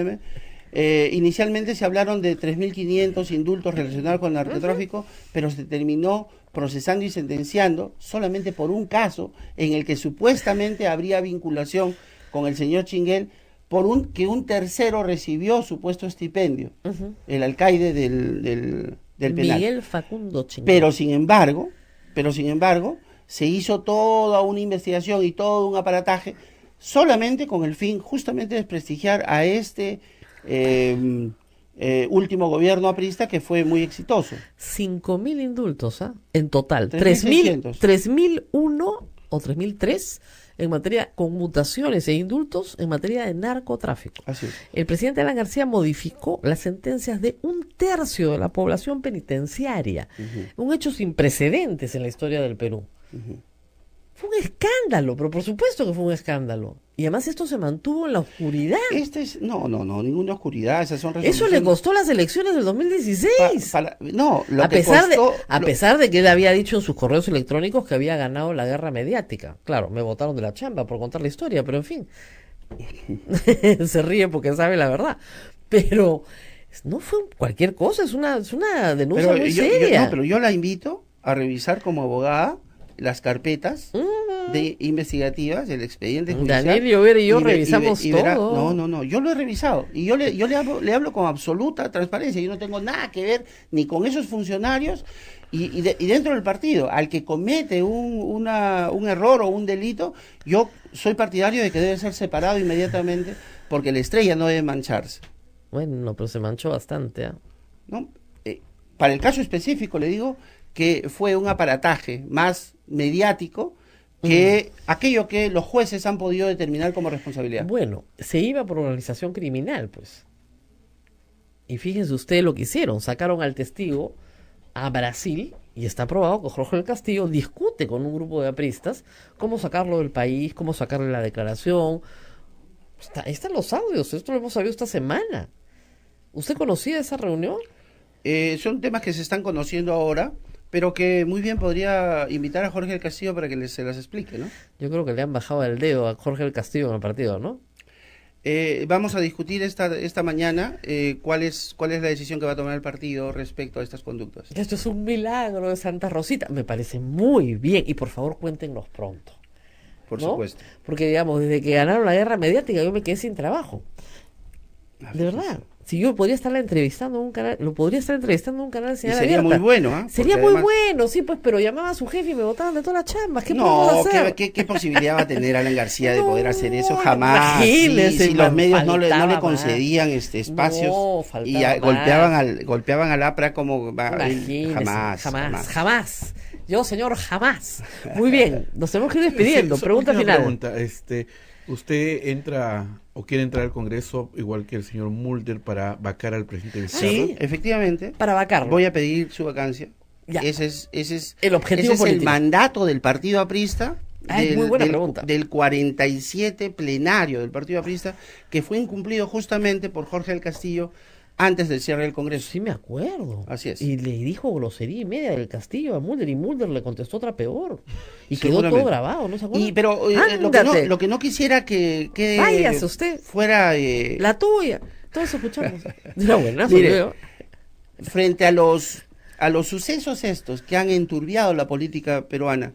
Inicialmente se hablaron de 3.500 indultos relacionados con el narcotráfico, pero se terminó procesando y sentenciando solamente por un caso en el que supuestamente habría vinculación con el señor Chinguel que un tercero recibió supuesto estipendio, Ujú. el alcaide del penal. Miguel Facundo Chingón. Pero sin embargo, se hizo toda una investigación y todo un aparataje solamente con el fin justamente de desprestigiar a este último gobierno aprista que fue muy exitoso. 5.000 indultos, ¿ah? En total. 3.600. 3.001 o 3.003 en materia con mutaciones e indultos en materia de narcotráfico. Así es. El presidente Alan García modificó las sentencias de 1/3 de la población penitenciaria. Un hecho sin precedentes en la historia del Perú. Fue un escándalo, pero por supuesto que fue un escándalo. Y además esto se mantuvo en la oscuridad. No, ninguna oscuridad, esas son Eso resoluciones. le costó las elecciones del 2016. Lo a que pesar costó, pesar de que él había dicho en sus correos electrónicos que había ganado la guerra mediática. Claro, me botaron de la chamba por contar la historia, pero en fin. Se ríe porque sabe la verdad. Pero no fue cualquier cosa, es una denuncia muy seria. pero yo la invito a revisar como abogada las carpetas de investigativas, el expediente judicial. Daniel Llover y yo ve- revisamos ve- verá- todo. No, yo lo he revisado y yo le hablo con absoluta transparencia. Yo no tengo nada que ver ni con esos funcionarios y dentro del partido. Al que comete un error o un delito, yo soy partidario de que debe ser separado inmediatamente porque la estrella no debe mancharse, Bueno, pero se manchó bastante. ¿no? Para el caso específico le digo que fue un aparataje más mediático que aquello que los jueces han podido determinar como responsabilidad. Bueno, se iba por organización criminal, pues. Y fíjense ustedes lo que hicieron, sacaron al testigo a Brasil y está probado que Jorge del Castillo discute con un grupo de apristas cómo sacarlo del país, cómo sacarle la declaración. Ahí están los audios, esto lo hemos sabido esta semana. ¿Usted conocía esa reunión? Son temas que se están conociendo ahora, pero que muy bien podría invitar a Jorge del Castillo para que se las explique, ¿no? Yo creo que le han bajado el dedo a Jorge del Castillo en el partido, ¿no? Vamos a discutir esta mañana cuál es la decisión que va a tomar el partido respecto a estas conductas. Esto es un milagro de Santa Rosita. Me parece muy bien. Y por favor, cuéntenos pronto. Por ¿no? supuesto. Porque, digamos, desde que ganaron la guerra mediática, yo me quedé sin trabajo. De verdad. Si yo podría estarla entrevistando en un canal, lo podría estar entrevistando en un canal de Y señal sería abierta. muy bueno, ¿ah? Sería Porque muy además- bueno, sí, pues, pero llamaba a su jefe y me botaban de todas las chambas. ¿Qué podemos No, hacer? ¿qué posibilidad va a tener Alan García de No, poder hacer eso? Jamás. imagínese, Si los medios no le faltaba concedían espacios No, y faltaba golpeaban al APRA como Imagínese, jamás. jamás. Yo, señor, jamás. Muy bien, nos tenemos que ir despidiendo. Sí, Pregunta última final. pregunta, ¿usted entra o quiere entrar al Congreso igual que el señor Mulder para vacar al presidente Vizcarra? Sí, efectivamente. Para vacarlo. Voy a pedir su vacancia. Ya. Ese es El objetivo ese es político. el mandato del Partido Aprista. Es muy buena pregunta. Del 47 plenario del Partido Aprista, que fue incumplido justamente por Jorge del Castillo antes del cierre del Congreso. Sí, me acuerdo. Así es. Y le dijo grosería y media del Castillo a Mulder y Mulder le contestó otra peor. Y quedó Seguramente. todo grabado, ¿no se acuerdan? Pero Ándate. lo que no quisiera que Váyase usted. fuera La tuya. Todos escuchamos. Era buenazo, Mire, creo. frente a los sucesos estos que han enturbiado la política peruana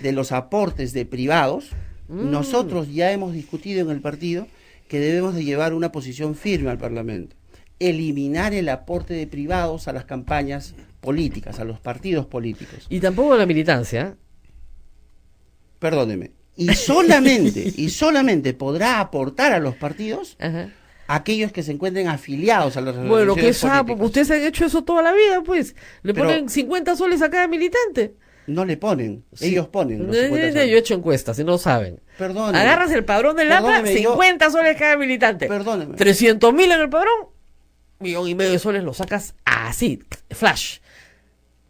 de los aportes de privados, nosotros ya hemos discutido en el partido que debemos de llevar una posición firme al Parlamento. Eliminar el aporte de privados a las campañas políticas, a los partidos políticos. Y tampoco la militancia. Perdóneme. Y solamente podrá aportar a los partidos Ajá. aquellos que se encuentren afiliados a las Bueno, organizaciones que sabe, políticas. ustedes han hecho eso toda la vida, pues. Le Pero- ponen 50 soles a cada militante. No le ponen, Sí. ellos ponen los Yo 50 he soles. hecho encuestas, si no lo saben. Perdóneme. Agarras el padrón del APRA, Perdóneme, yo- 50 soles cada militante. Perdóneme. 300.000 en el padrón, 1.500.000 de soles lo sacas así, flash.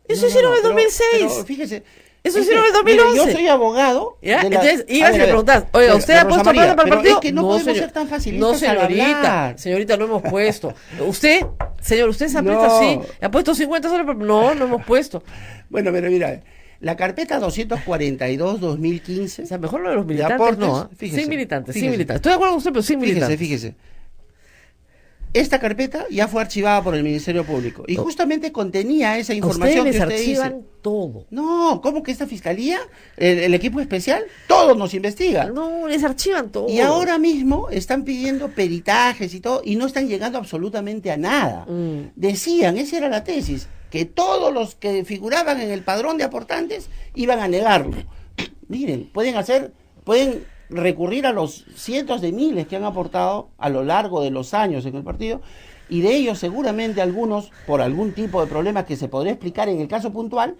Eso hicieron en el 2006. Pero fíjese. Eso es hicieron que, en el 2011. mire, yo soy abogado. ¿Ya? de la- Entonces, A ibas y ver, le a ver. preguntás, oiga, Pero, ¿usted ha Rosa puesto plata María, para el pero partido? es que no podemos señor. ser tan facilistas No, al señorita, hablar. señorita, no hemos puesto. Usted, señor, usted se aprieta No. así, ¿ha puesto 50 soles? No, no hemos puesto. Bueno, pero mira, la carpeta 242-2015. O sea, mejor lo de los de militantes, aportes, no, ¿ah? fíjese, Sin militantes, sin fíjese. militantes. Estoy de acuerdo con usted, pero sin militantes. Fíjese. Esta carpeta ya fue archivada por el Ministerio Público y justamente contenía esa A información ustedes les que usted dice. archivan todo. No, ¿cómo que esta fiscalía, el equipo especial, todos nos investiga? No, les archivan todo. Y ahora mismo están pidiendo peritajes y todo, y no están llegando absolutamente a nada. Decían, esa era la tesis, que todos los que figuraban en el padrón de aportantes iban a negarlo. Miren, pueden recurrir a los cientos de miles que han aportado a lo largo de los años en el partido, y de ellos seguramente algunos, por algún tipo de problema que se podría explicar en el caso puntual,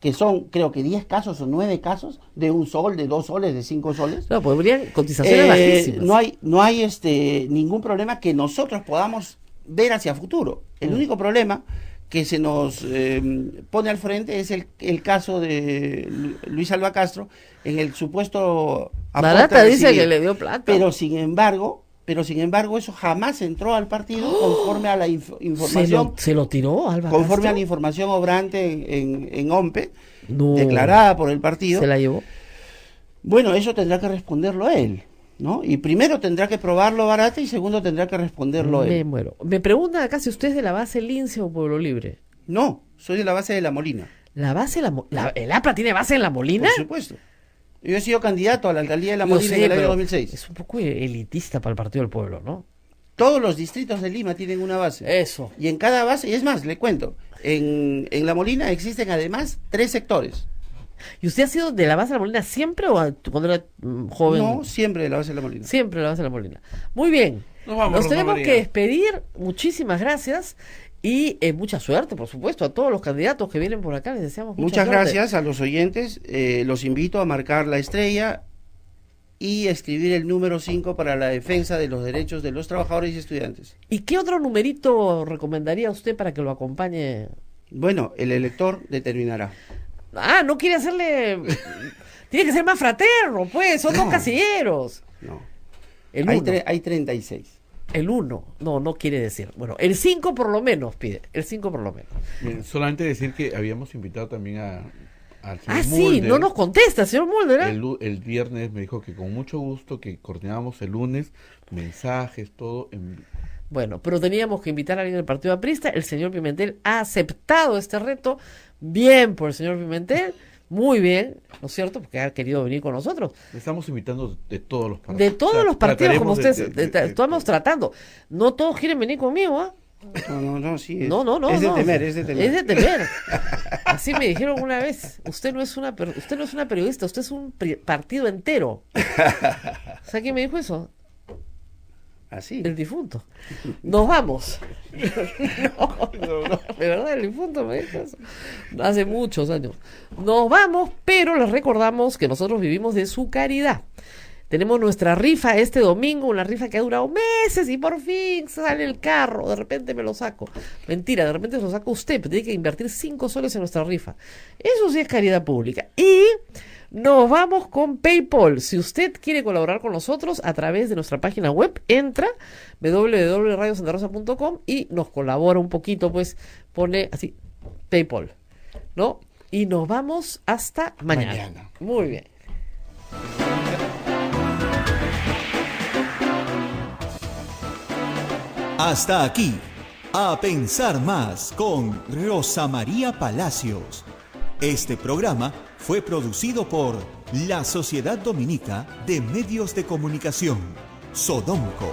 que son creo que 10 casos o 9 casos, de 1 sol, de 2 soles, de 5 soles. No, pues habrían cotizaciones bajísimas. No hay ningún problema que nosotros podamos ver hacia futuro. El único problema que se nos pone al frente es el caso de Luis Alba Castro en el supuesto aporte Barata dice recibido. que le dio plata. Pero sin embargo eso jamás entró al partido conforme a la información, Se lo tiró Alba conforme a Castro. la información obrante en OMPE, No. declarada por el partido. Se la llevó. Bueno, eso tendrá que responderlo él, ¿no? Y primero tendrá que probarlo Barata y segundo tendrá que responderlo Me él. muero. Me preguntan acá si usted es de la base Lince o Pueblo Libre. No, soy de la base de La Molina, ¿La base el APRA tiene base en La Molina? por supuesto. Yo he sido candidato a la alcaldía de La Yo Molina sé, en el año pero 2006. es un poco elitista para el Partido del Pueblo, ¿no? Todos los distritos de Lima tienen una base. Eso. Y en cada base, y es más, le cuento, en La Molina existen además 3 sectores. ¿Y usted ha sido de la base de La Molina siempre o cuando era joven? No, siempre de la base de La Molina. Siempre de la base de La Molina. Muy bien. Nos vamos, Nos Rosa tenemos María. que despedir. Muchísimas gracias. Y mucha suerte, por supuesto, a todos los candidatos que vienen por acá. Les deseamos mucha Muchas suerte. gracias a los oyentes. Los invito a marcar la estrella y escribir el número 5 para la defensa de los derechos de los trabajadores y estudiantes. ¿Y qué otro numerito recomendaría usted para que lo acompañe? Bueno, el elector determinará. Ah, no quiere hacerle... Tiene que ser más fraterno, pues, son dos casilleros. No. El Hay, 1. hay 36. El 1. No quiere decir. Bueno, el 5 por lo menos pide. El 5 por lo menos. Bien, solamente decir que habíamos invitado también al señor Sí, Mulder. no nos contesta, señor Mulder. El viernes me dijo que con mucho gusto que coordinábamos el lunes, mensajes, todo. Bueno, pero teníamos que invitar a alguien del Partido Aprista. El señor Pimentel ha aceptado este reto. Bien por el señor Pimentel. Muy bien, ¿no es cierto? Porque ha querido venir con nosotros. Le estamos invitando de todos los partidos. De todos los partidos, como Trataremos ustedes, estamos tratando. No todos quieren venir conmigo, ¿ah? No, sí. No. Es de temer, es de temer. Es de temer. Así me dijeron una vez. Usted no es una periodista, usted es un partido entero. ¿Sabe quién me dijo eso? Así. El difunto. Nos vamos. No, de verdad, el difunto me dijo eso. Hace muchos años. Nos vamos, pero les recordamos que nosotros vivimos de su caridad. Tenemos nuestra rifa este domingo, una rifa que ha durado meses y por fin sale el carro. De repente me lo saco. Mentira, de repente se lo saca usted, pero tiene que invertir 5 soles en nuestra rifa. Eso sí es caridad pública. Y nos vamos con PayPal. Si usted quiere colaborar con nosotros a través de nuestra página web, entra www.radiosantarosa.com y nos colabora un poquito, pues pone así PayPal, ¿no? Y nos vamos hasta mañana. Muy bien. Hasta aquí, A Pensar Más con Rosa María Palacios. Este programa fue producido por la Sociedad Dominica de Medios de Comunicación, Sodomco.